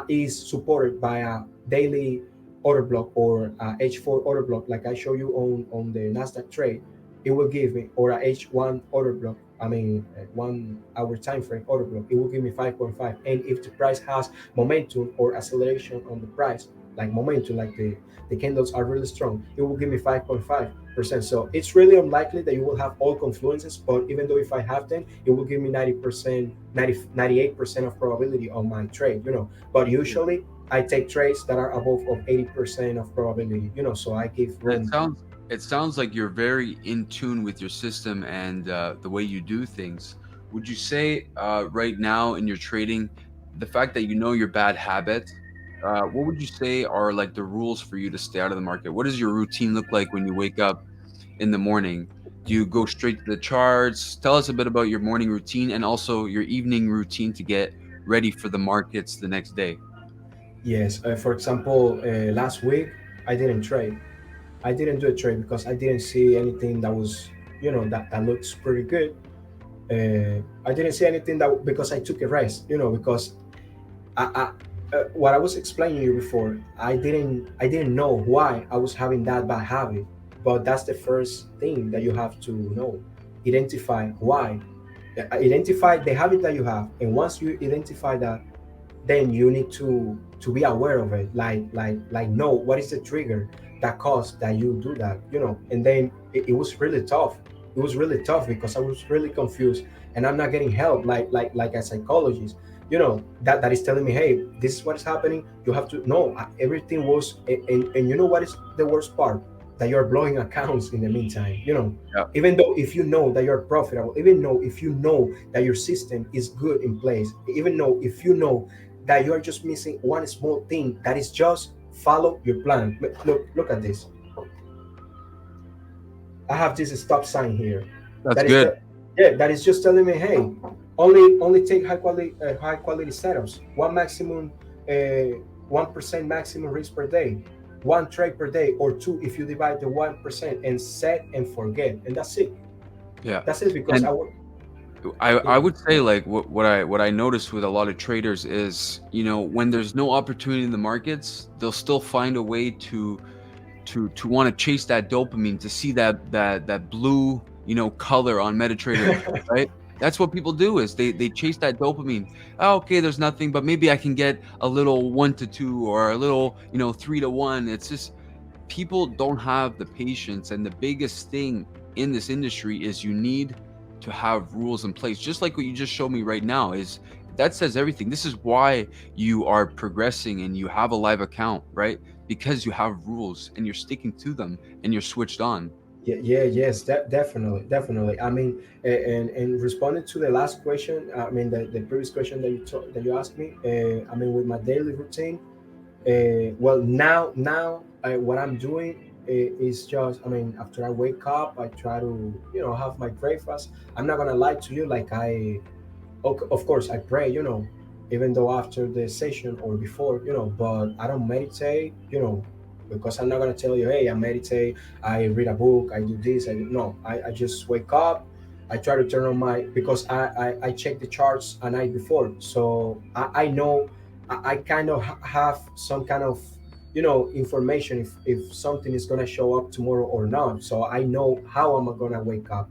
is supported by a daily order block or a H4 order block, like I show you on the Nasdaq trade, it will give me, or a H1 order block. I mean, 1 hour time frame order block. It will give me 5.5. And if the price has momentum or acceleration on the price, like momentum, like the candles are really strong, it will give me 5.5%. So it's really unlikely that you will have all confluences, but even though if I have them, it will give me 90%, 98% of probability on my trade, But usually I take trades that are above of 80% of probability, so I give And room. it sounds like you're very in tune with your system and the way you do things. Would you say right now in your trading, the fact that you know your bad habits, what would you say are like the rules for you to stay out of the market? What does your routine look like when you wake up in the morning? Do you go straight to the charts? Tell us a bit about your morning routine and also your evening routine to get ready for the markets the next day. Yes, for example, last week I didn't trade. I didn't do a trade because I didn't see anything that was, that looks pretty good. I didn't see anything that because I took a rest, because what I was explaining you before, I didn't know why I was having that bad habit, but that's the first thing that you have to know. Identify why. Identify the habit that you have, and once you identify that, then you need to be aware of it, like know what is the trigger that caused that you do that, and then it was really tough. It was really tough because I was really confused, and I'm not getting help like a psychologist, that is telling me, hey, this is what is happening, you have to know. Everything was, and you know what is the worst part, that you're blowing accounts in the meantime, Yeah. even though if you know that you're profitable, even though if you know that your system is good in place, even though if you know that you are just missing one small thing, that is just follow your plan. Look at this. I have this stop sign here. That's That is good. the Yeah, that is just telling me, hey, only take high quality setups. One maximum, 1% maximum risk per day, one trade per day, or two if you divide the 1% and set and forget, and that's it. Yeah. That's it because And I would, I yeah. would say like what I noticed with a lot of traders is, when there's no opportunity in the markets, they'll still find a way to want to chase that dopamine, to see that blue, color on MetaTrader, right? That's what people do is they chase that dopamine. Oh, okay, there's nothing, but maybe I can get a little 1 to 2 or a little, 3 to 1. It's just people don't have the patience, and the biggest thing in this industry is you need to have rules in place. Just like what you just showed me right now is that says everything. This is why you are progressing and you have a live account, right? Because you have rules and you're sticking to them and you're switched on. Yeah, yeah, yes, definitely, definitely. I mean, and responding to the last question, I mean, the previous question that you asked me, I mean, with my daily routine, well, now what I'm doing is just, I mean, after I wake up, I try to, have my breakfast. I'm not gonna lie to you, like of course I pray, even though after the session or before, but I don't meditate, because I'm not gonna tell you, hey, I meditate, I read a book, I do this, I do no, I just wake up, I try to turn on my, because I check the charts a night before, so I know, I kind of have some kind of, information if something is gonna show up tomorrow or not, so I know how am I gonna wake up,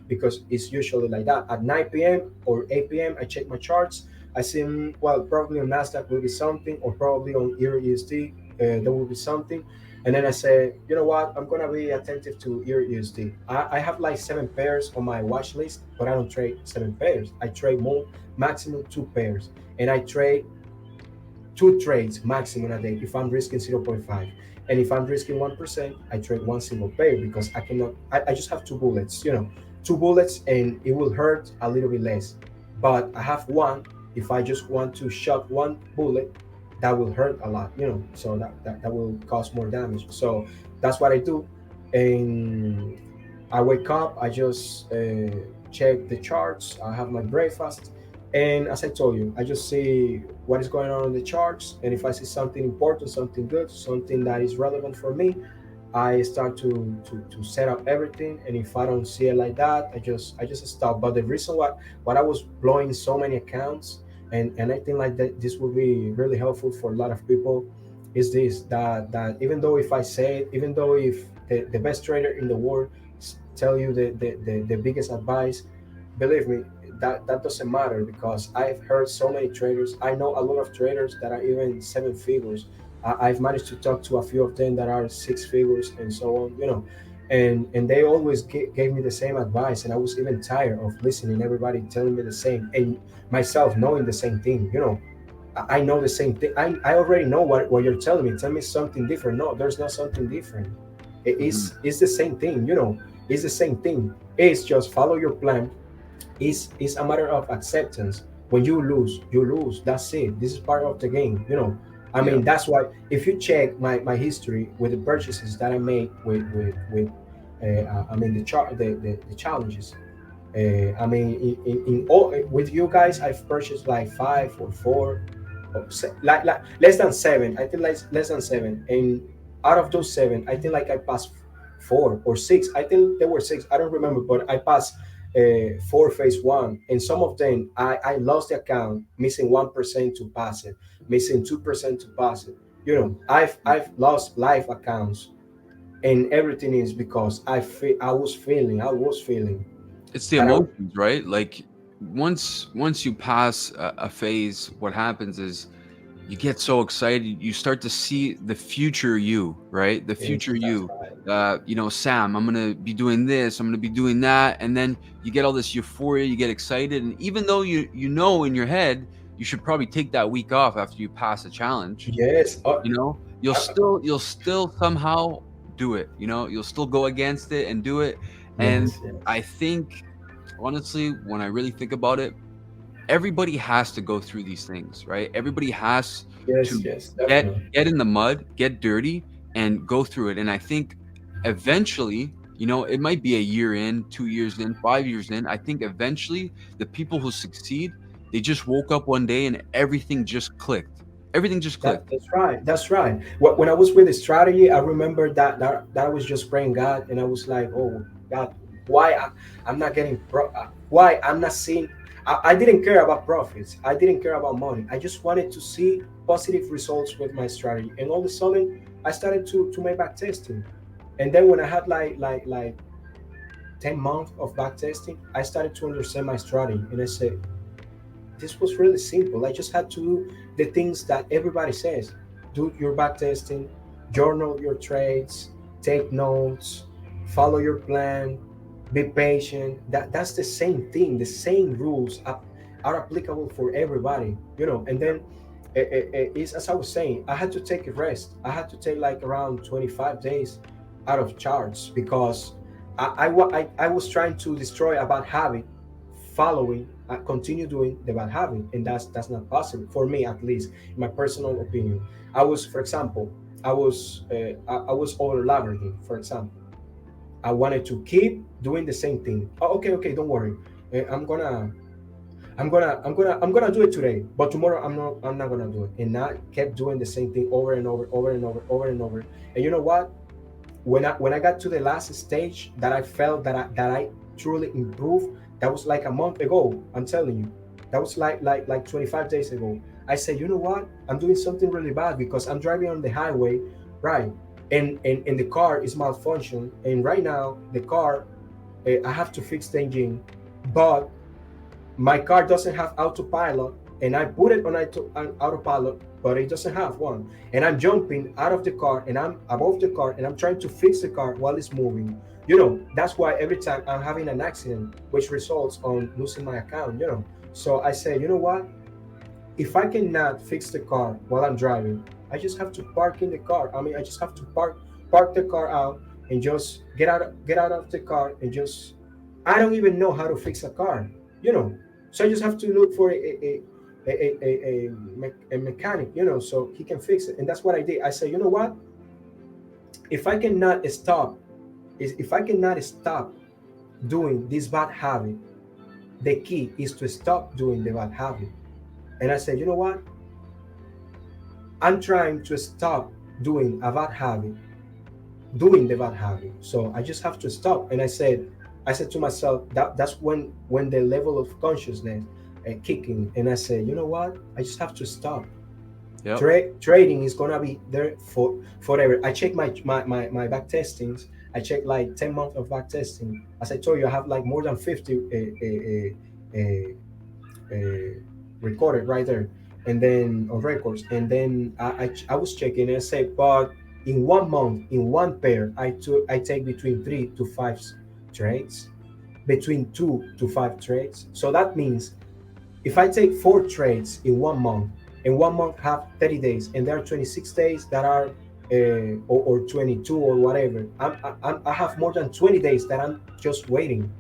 because it's usually like that. At 9 p.m. or 8 p.m., I check my charts. I see, well, probably on NASDAQ will be something, or probably on Euro USD, there will be something. And then I say, you know what? I'm going to be attentive to Euro USD. I have like 7 pairs on my watch list, but I don't trade 7 pairs. I trade more, maximum 2 pairs. And I trade 2 trades maximum a day if I'm risking zero point 0.5. And if I'm risking 1%, I trade one single pair because I cannot, I just have two bullets, 2 bullets, and it will hurt a little bit less. But I have one, if I just want to shot one bullet, that will hurt a lot, so that will cause more damage. So that's what I do. And I wake up, I just check the charts, I have my breakfast, and as I told you, I just see what is going on the charts. And if I see something important, something good, something that is relevant for me, I start to set up everything. And if I don't see it like that, I just stop. But the reason what I was blowing so many accounts, and I think like that this will be really helpful for a lot of people, is this, that even though if I say it, even though if the best trader in the world tell you the biggest advice, believe me, that doesn't matter, because I've heard so many traders. I know a lot of traders that are even 7 figures. I've managed to talk to a few of them that are 6 figures and so on, and they always gave me the same advice, and I was even tired of listening everybody telling me the same, and myself knowing the same thing, I know the same thing. I already know what you're telling me. Tell me something different. No, there's not something different. Mhm. It's the same thing, it's the same thing. It's just follow your plan. It's a matter of acceptance. When you lose, you lose. That's it. This is part of the game, I Yeah. mean, that's why if you check my history with the purchases that I made with I mean the challenges. I mean, in all with you guys, I've purchased like five or four, like less than seven. I think like less than seven. And out of those seven, I think like I passed four or six. I think there were six. I don't remember, but I passed four phase one. And some of them, I lost the account, missing 1% to pass it, missing 2% to pass it. You know, I've lost live accounts, and everything is because I was feeling It's the that I emotions, right? Like once you pass a phase, what happens is you get so excited, you start to see the future you, right? The yes, future that's you. right. Sam, I'm gonna be doing this, I'm gonna be doing that, and then you get all this euphoria, you get excited, and even though you know in your head you should probably take that week off after you pass a challenge, Yes. Uh, you'll still somehow do it. You'll still go against it and do it. And yes, yes, I think honestly, when I really think about it, everybody has to go through these things, right? Everybody has yes, to yes, get definitely. get in the mud, get dirty, and go through it. And I think eventually, it might be a year in, 2 years in, 5 years in. I think eventually the people who succeed, they just woke up one day and everything just clicked. Everything just clicked. That's right. That's right. When I was with the strategy, I remember that I was just praying God, and I was like, "Oh God, why I'm not getting why I'm not seeing." I didn't care about profits. I didn't care about money. I just wanted to see positive results with my strategy. And all of a sudden, I started to make back testing. And then when I had like 10 months of back testing, I started to understand my strategy, and I said, this was really simple. I just had to do the things that everybody says. Do your back testing, journal your trades, take notes, follow your plan, be patient. That's the same thing. The same rules are applicable for everybody, And then it's as I was saying, I had to take a rest. I had to take like around 25 days out of charts because I was trying to destroy a bad habit, following continue doing the bad habit, and that's not possible for me, at least in my personal opinion. I was, for example, I was over leveraging, for example. I wanted to keep doing the same thing. Oh, okay, don't worry. I'm gonna do it today, but tomorrow I'm not gonna do it. And I kept doing the same thing over and over and over. And you know what? When I got to the last stage that I felt that I truly improved, that was like a month ago. I'm telling you, that was like 25 days ago. I said, you know what? I'm doing something really bad because I'm driving on the highway, right? And the car is malfunction, and right now the car, I have to fix the engine, but my car doesn't have autopilot, and I put it on autopilot, but it doesn't have one. And I'm jumping out of the car, and I'm above the car, and I'm trying to fix the car while it's moving. That's why every time I'm having an accident, which results on losing my account. So I say, you know what? If I cannot fix the car while I'm driving, I just have to park in the car. I mean, I just have to park the car out and just get out of the car and just. I don't even know how to fix a car, you know. So I just have to look for a mechanic, so he can fix it. And that's what I did. I said, you know what? If I cannot stop, if I cannot stop doing this bad habit, the key is to stop doing the bad habit. And I said, you know what? I'm trying to stop doing a bad habit, doing the bad habit. So I just have to stop. And I said to myself, that's when the level of consciousness kicking. And I said, you know what? I just have to stop. Yep. Trading is gonna be there for forever. I check my back testings. I check like 10 months of back testing. As I told you, I have like more than 50 uh, recorded right there, and then on records. And then I was checking, and I said, but in 1 month, in one pair, I take between 3 to 5 trades, between 2 to 5 trades. So that means if I take 4 trades in 1 month, and 1 month have 30 days, and there are 26 days that are or 22 or whatever, I have more than 20 days that I'm just waiting.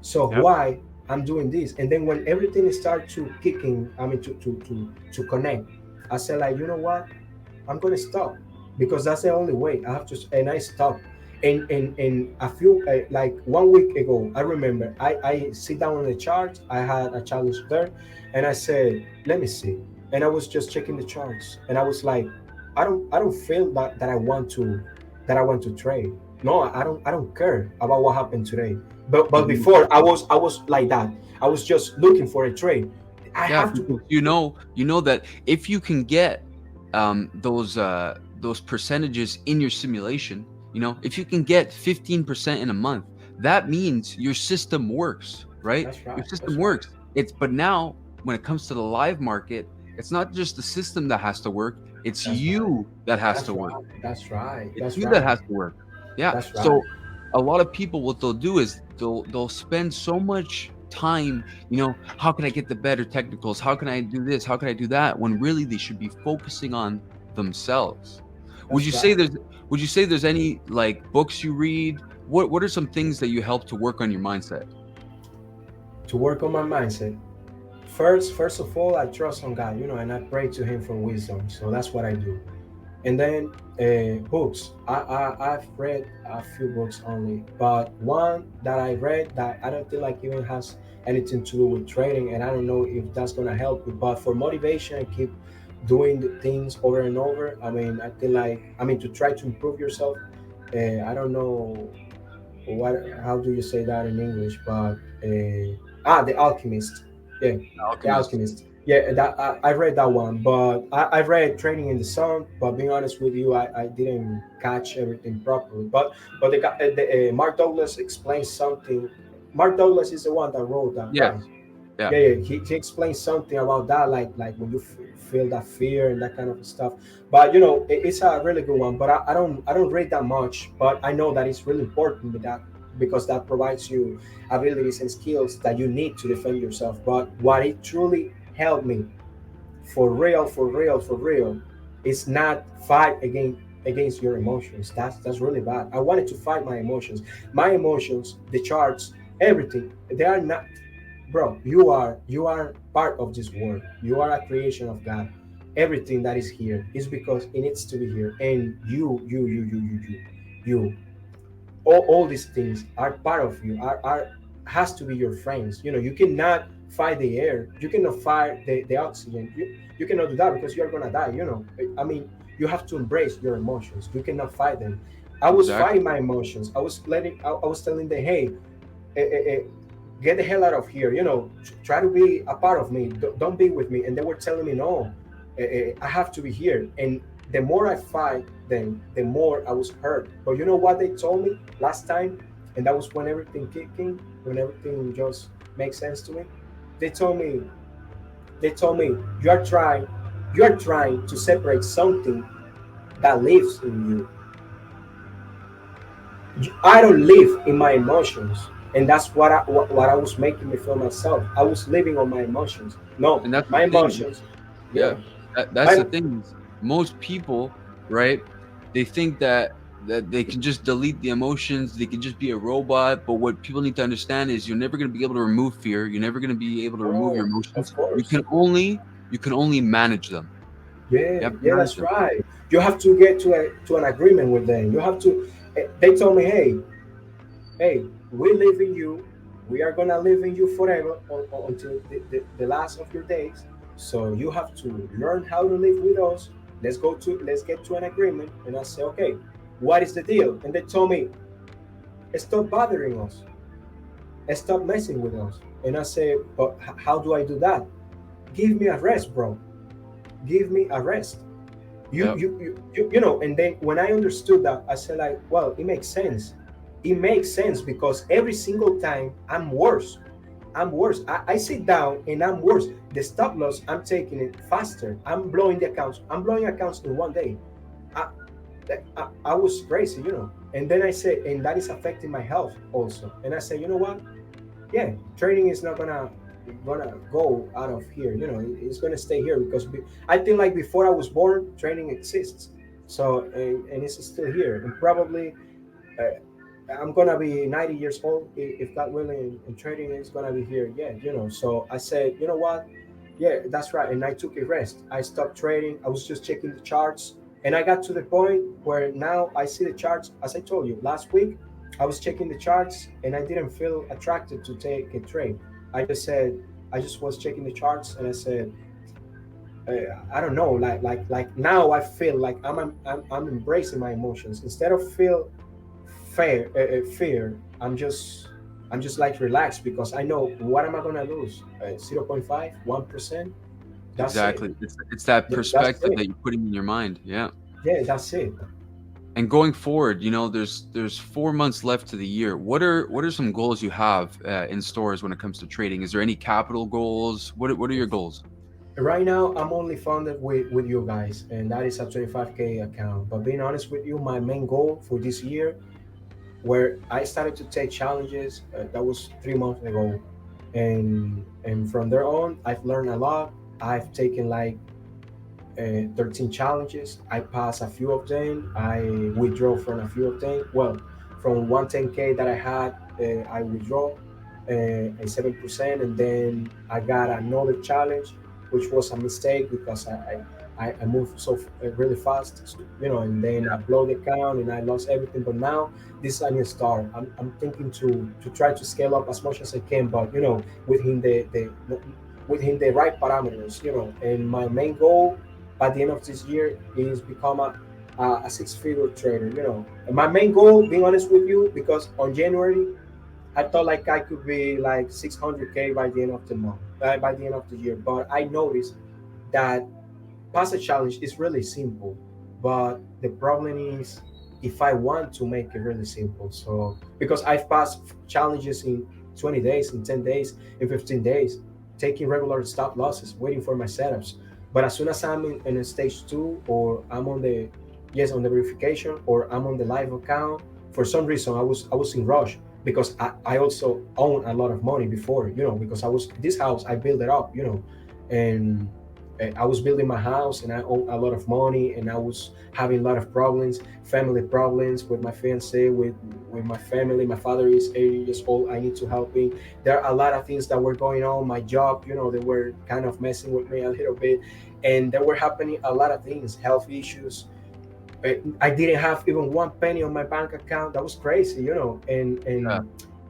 So Yep. why I'm doing this? And then when everything starts to kicking, I mean to connect, I said, like, you know what? I'm gonna stop, because that's the only way I have to. And I stopped. And a few like 1 week ago, I remember I sit down on the chart. I had a challenge there, and I said, let me see. And I was just checking the charts, and I was like, I don't feel that I want to trade. No, I don't care about what happened today. But Mhm. before I was like that. I was just looking for a trade. I Yeah, have to because put. you know that if you can get those percentages in your simulation, if you can get 15% in a month, that means your system works, right? That's Your right. system That's right. works. But now when it comes to the live market, it's not just the system that has to work, it's That's right. you that has That's to work. right. That's right. It's That's you that right. has to work. Yeah. That's right. So a lot of people, what they'll do is they'll spend so much time, how can I get the better technicals? How can I do this? How can I do that? When really they should be focusing on themselves. Would you That's say right. there's would you say there's any like books you read? What are some things that you help to work on your mindset? To work on my mindset. First of all, I trust on God, and I pray to Him for wisdom. So that's what I do. And then books. I've read a few books only, but one that I read that I don't feel like even has anything to do with trading, and I don't know if that's gonna help you. But for motivation and keep doing the things over and over. I mean, I feel like to try to improve yourself. I don't know what how do you say that in English, but The Alchemist. Yeah, The Alchemist. Alchemist. Yeah, that I read that one, but I read Training in the Sun. But being honest with you, I didn't catch everything properly. But Mark Douglas explains something. Mark Douglas is the one that wrote that, Yes. right? Yeah. Yeah, yeah. He explains something about that, like when you feel that fear and that kind of stuff. But it's a really good one. But I don't read that much, but I know that it's really important with that, because that provides you abilities and skills that you need to defend yourself. But what it truly helped me, for real, for real, for real, is not fight against your emotions. That's really bad. I wanted to fight my emotions, the charts, everything. They are not, bro. You are part of this world. You are a creation of God. Everything that is here is because it needs to be here, and you all these things are part of you, are has to be your friends. You cannot fight the air, you cannot fight the oxygen. You cannot do that, because you're gonna die. I mean, you have to embrace your emotions. You cannot fight them. I was Exactly. fighting my emotions. I was telling them, hey, eh, eh, eh, get the hell out of here. Try to be a part of me. Don't be with me. And they were telling me, no, I have to be here. And the more I fight them, the more I was hurt. But you know what they told me last time? And that was when everything kicked in, when everything just makes sense to me. They told me, you are trying to separate something that lives in you. I don't live in my emotions, and that's what I was making me feel myself. I was living on my emotions. No, And that's the my thing. emotions. Yeah, Yeah, that's the my thing is most people, right? They think that they can just delete the emotions, they can just be a robot. But what people need to understand is you're never going to be able to remove fear. You're never going to be able to remove your oh, emotions. of You course. can only manage them. Yeah, You have to yeah, manage that's them. right. You have to get to an agreement with them. You have to. They told me, hey, we live in you. We are gonna live in you forever, until the last of your days. So you have to learn how to live with us. Let's get to an agreement. And I say, okay, what is the deal? And they told me, stop bothering us, and stop messing with us. And I say, but how do I do that? Give me a rest, bro. Give me a rest. you Yep. you you you, you know And then when I understood that, I said, like, well, it makes sense. It makes sense, because every single time I'm worse. I sit down and I'm worse. The stop loss, I'm taking it faster. I'm blowing accounts in one day. I, I, I was crazy. And then I said, and that is affecting my health also. And I said, you know what? Yeah, trading is not gonna go out of here. It's gonna stay here, because I think, like, before I was born, trading exists. So, and it's still here, and probably uh, I'm gonna be 90 years old, if God willing, and trading is gonna be here. Yeah, So I said, you know what? Yeah, that's right. And I took a rest. I stopped trading. I was just checking the charts. And I got to the point where now I see the charts. As I told you last week, I was checking the charts and I didn't feel attracted to take a trade. I just said, I just was checking the charts and I said, uh, I don't know, like now I feel like I'm embracing my emotions instead of feel fear. I'm just like relaxed because I know what am I gonna lose? 0.5, 1%. That's it. Exactly. It's that That's perspective it. that you're putting in your mind. Yeah. Yeah, that's it. And going forward, there's 4 months left to the year. What are some goals you have in stores when it comes to trading? Is there any capital goals? What are your goals? Right now, I'm only funded with you guys, and that is a 25K account. But being honest with you, my main goal for this year, where I started to take challenges, that was 3 months ago, and from there on, I've learned a lot. I've taken like 13 challenges. I passed a few of them. I withdraw from a few of them. Well, from 110K that I had, I withdraw a 7%, and then I got another challenge, which was a mistake because I moved so really fast, and then I blow the account and I lost everything. But now this is a new start. I'm thinking to try to scale up as much as I can, but within within the right parameters, And my main goal by the end of this year is become a six-figure trader, And my main goal, being honest with you, because on January I thought like I could be like 600K by the end of the month, by the end of the year. But I noticed that pass a challenge is really simple, but the problem is if I want to make it really simple. So because I've passed challenges in 20 days, in 10 days, in 15 days, taking regular stop losses, waiting for my setups. But as soon as I'm in a stage two, or I'm on the yes on the verification, or I'm on the live account, for some reason I was in rush because I also own a lot of money before, because I was this house I built it up, and I was building my house and I owed a lot of money and I was having a lot of problems, family problems with my fiance, with my family. My father is 80 years old. I need to help him. There are a lot of things that were going on. My job, they were kind of messing with me a little bit. And there were happening a lot of things, health issues. I didn't have even one penny on my bank account. That was crazy, and Yeah.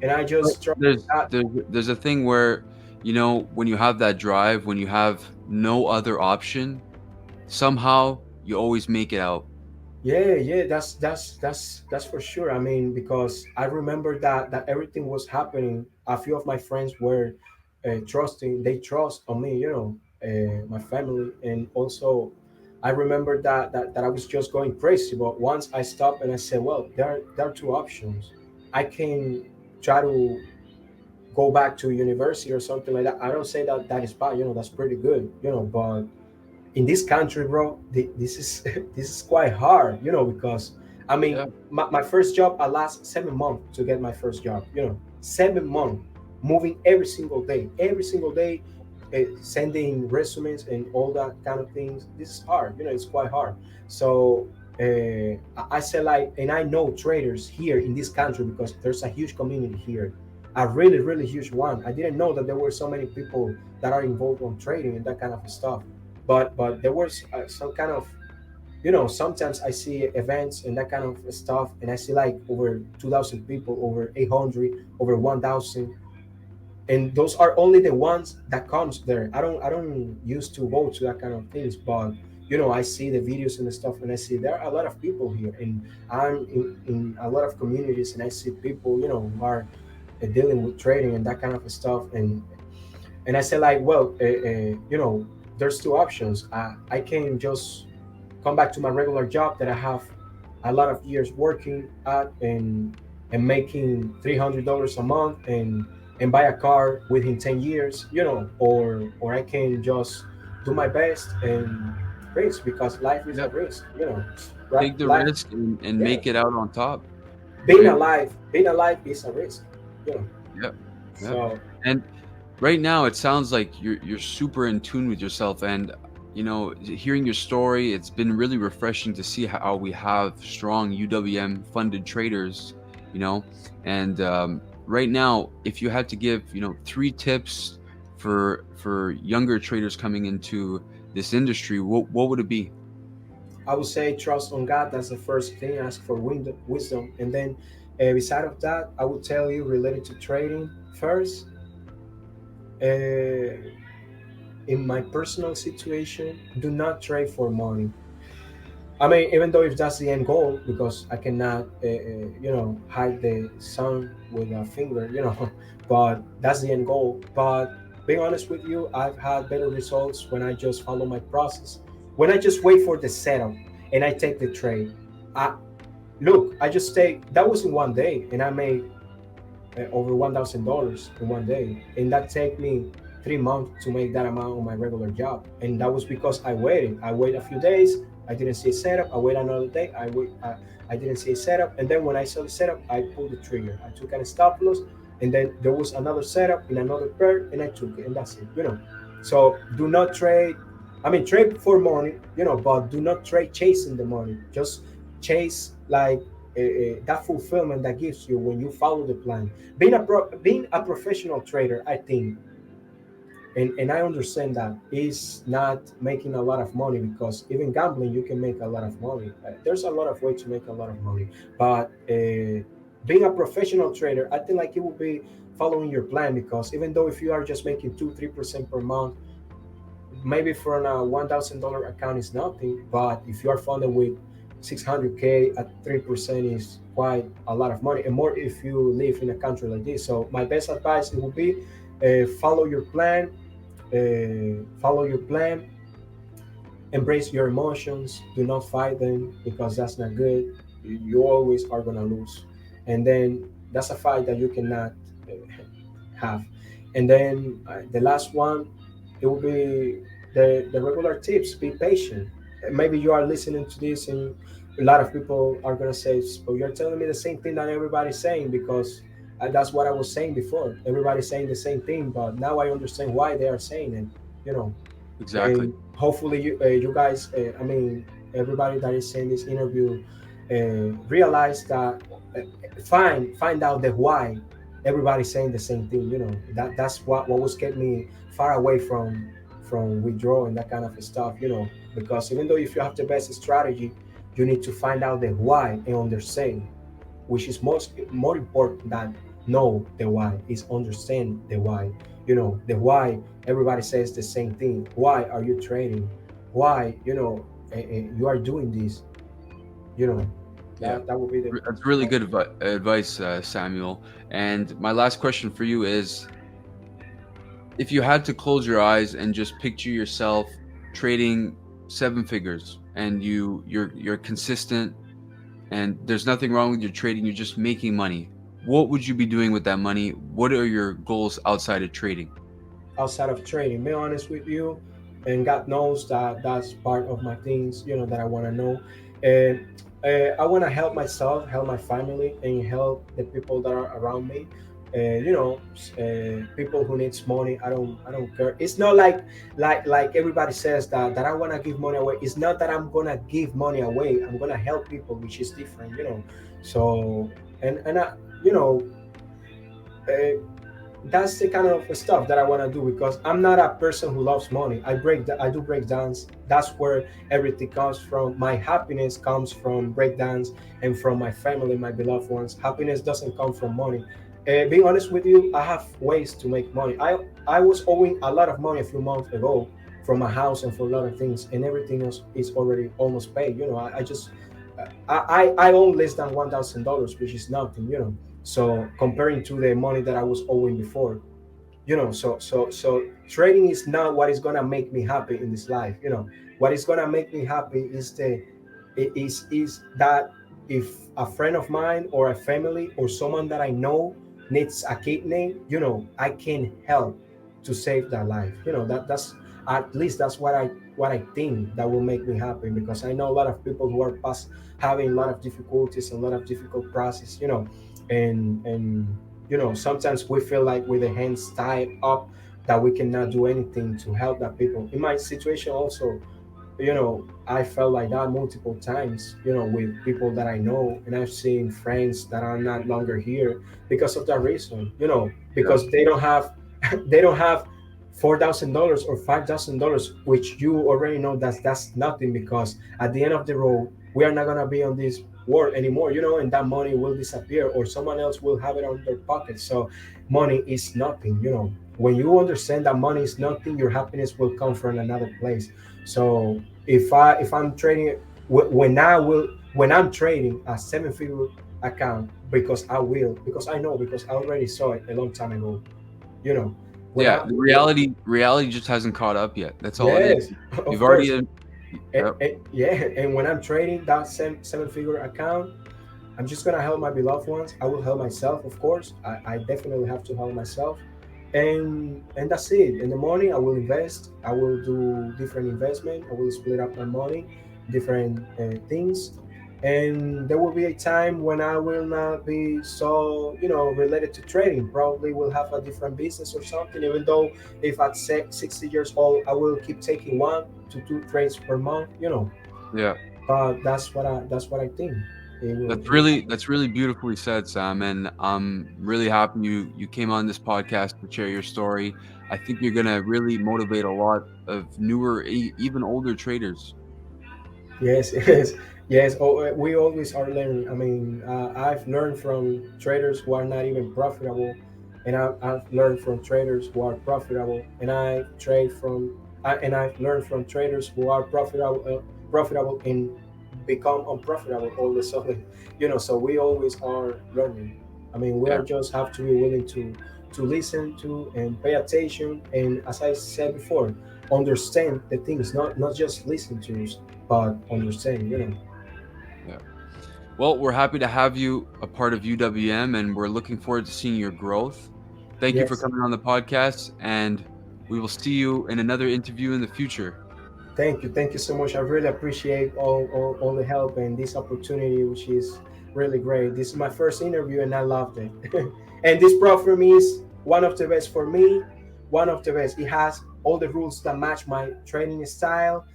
and I But just tried that. there's a thing where, when you have that drive, when you have no other option, somehow you always make it out. Yeah, yeah, that's for sure. I mean, because I remember that everything was happening. A few of my friends were trusting. They trust on me, my family, and also I remember that I was just going crazy. But once I stopped and I said, well, there are two options. I can try to go back to university or something like that. I don't say that is bad. That's pretty good. But in this country, bro, this is this is quite hard, because I mean, Yeah. my first job, I last 7 months to get my first job, 7 months, moving every single day, sending resumes and all that kind of things. This is hard, it's quite hard. So I say like, and I know traders here in this country because there's a huge community here, a really really huge one. I didn't know that there were so many people that are involved on trading and that kind of stuff, but there was some kind of, sometimes I see events and that kind of stuff and I see like over 2,000 people, over 800, over 1,000, and those are only the ones that comes there. I don't used to go to that kind of things, but I see the videos and the stuff and I see there are a lot of people here, and I'm in a lot of communities and I see people, who are dealing with trading and that kind of stuff, and I said like, well, there's two options. I can just come back to my regular job that I have a lot of years working at, and making $300 a month, and buy a car within 10 years, or I can just do my best and risk, because life is a Yep. risk, right? Take the Life, risk and yeah. make it out on top, Being right? alive, being alive is a risk, you know. Yep. Yep. So And right now it sounds like you're super in tune with yourself, and hearing your story, it's been really refreshing to see how we have strong UWM funded traders, you know and right now, if you had to give, three tips for younger traders coming into this industry, what would it be? I would say trust on God. That's the first thing. Ask for wisdom, and then beside of that, I would tell you related to trading first. Uh, in my personal situation, do not trade for money. I mean, even though if that's the end goal, because I cannot, hide the sun with a finger, but that's the end goal. But being honest with you, I've had better results when I just follow my process. When I just wait for the setup and I take the trade. I look, I just take that was in one day, and I made over $1,000 in one day, and that take me 3 months to make that amount on my regular job. And that was because I waited. I waited a few days. I didn't see a setup. I wait another day. I didn't see a setup, and then when I saw the setup, I pulled the trigger. I took a stop loss, and then there was another setup in another pair, and I took it, and that's it. So do not trade. I mean, trade for money, but do not trade chasing the money. Just chase like that fulfillment that gives you when you follow the plan. Being a professional trader, I think, and I understand that is not making a lot of money, because even gambling you can make a lot of money. There's a lot of ways to make a lot of money, but being a professional trader, I think like it will be following your plan, because even though if you are just making 2-3% per month, maybe for a $1,000 account is nothing, but if you are funded with 600K at 3% is quite a lot of money, and more if you live in a country like this. So my best advice it would be follow your plan, follow your plan, embrace your emotions, do not fight them, because that's not good. You always are gonna lose, and then that's a fight that you cannot uh, have. And then the last one, it will be the regular tips. Be patient. Maybe you are listening to this, and a lot of people are gonna say, "But you're telling me the same thing that everybody's saying," because that's what I was saying before. Everybody's saying the same thing, but now I understand why they are saying it. You know, Exactly. and hopefully you guys, I mean, everybody that is in this interview, realize that, find out the why everybody's saying the same thing. That's what was kept me far away from withdrawing that kind of stuff. Because even though if you have the best strategy, you need to find out the why and understand, which is more important than know the why, is understand the why. The why, everybody says the same thing. Why are you trading? Why, you are doing this? you know Yeah. that would be the That's really most. good advice, Samuel. And my last question for you is, if you had to close your eyes and just picture yourself trading seven figures, and you're consistent, and there's nothing wrong with your trading, you're just making money, what would you be doing with that money? What are your goals outside of trading? Outside of trading, be honest with you, and God knows that that's part of my things, that I want to know. And I want to help myself, help my family, and help the people that are around me. People who needs money, I don't care. It's not like everybody says that I want to give money away. It's not that I'm gonna give money away. I'm gonna help people, which is different. So, and I, you know uh, that's the kind of stuff that I want to do, because I'm not a person who loves money. I do break dance. That's where everything comes from. My happiness comes from break dance and from my family, my beloved ones. Happiness doesn't come from money. Being honest with you, I have ways to make money. I was owing a lot of money a few months ago from a house and for a lot of things, and everything else is already almost paid. I just I own less than $1,000, which is nothing. So comparing to the money that I was owing before, so trading is not what is gonna make me happy in this life. What is gonna make me happy is that if a friend of mine or a family or someone that I know needs a kidney, I can help to save their life. That's at least that's what I think that will make me happy, because I know a lot of people who are past having a lot of difficulties and a lot of difficult process. And sometimes we feel like with the hands tied up that we cannot do anything to help that people. In my situation also, I felt like that multiple times, with people that I know, and I've seen friends that are not longer here because of that reason, Yeah. because they don't have they don't have $4,000 or $5,000, which you already know that's nothing, because at the end of the road, we are not gonna be on this world anymore, and that money will disappear, or someone else will have it on their pocket. So money is nothing. When you understand that money is nothing, your happiness will come from another place. So if I'm trading when I'm trading a seven-figure account, because I know, because I already saw it a long time ago, you know when Yeah, I the when, reality just hasn't caught up yet. That's all it is. yes, You've of already course. yep. Yeah, and when I'm trading that seven-figure account, I'm just gonna help my beloved ones. I will help myself, of course. I definitely have to help myself, and that's it. In the morning, I will invest. I will do different investment. I will split up my money, different things, and there will be a time when I will not be so related to trading. Probably will have a different business or something. Even though if at 60 years old, I will keep taking 1 to 2 trades per month. Yeah. But that's what I think. It will. That's really beautifully said, Sam, and I'm really happy you came on this podcast to share your story. I think you're gonna really motivate a lot of newer, even older traders. Yes, yes, yes. Oh, we always are learning. I mean, I've learned from traders who are not even profitable, and I've learned from traders who are profitable, and I've learned from traders who are profitable and become unprofitable all of a sudden. So we always are learning. I mean, we Yeah, are just have to be willing to listen to and pay attention, and as I said before, understand the things, not just listen to, but understand. yeah. Well, we're happy to have you a part of UWM, and we're looking forward to seeing your growth. Thank you for Yes, coming on the podcast, and we will see you in another interview in the future. thank you so much. I really appreciate all the help and this opportunity, which is really great. This is my first interview, and I loved it. And this program is one of the best for me, one of the best. It has all the rules that match my training style.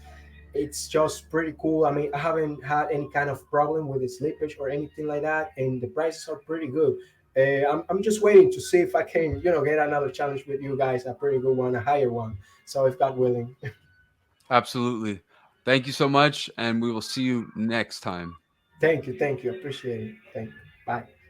It's just pretty cool. I mean, I haven't had any kind of problem with the slippage or anything like that, and the prices are pretty good. I'm just waiting to see if I can, get another challenge with you guys, a pretty good one, a higher one. So if God willing. Absolutely. Thank you so much, and we will see you next time. Thank you, appreciate it. Thank you. Bye.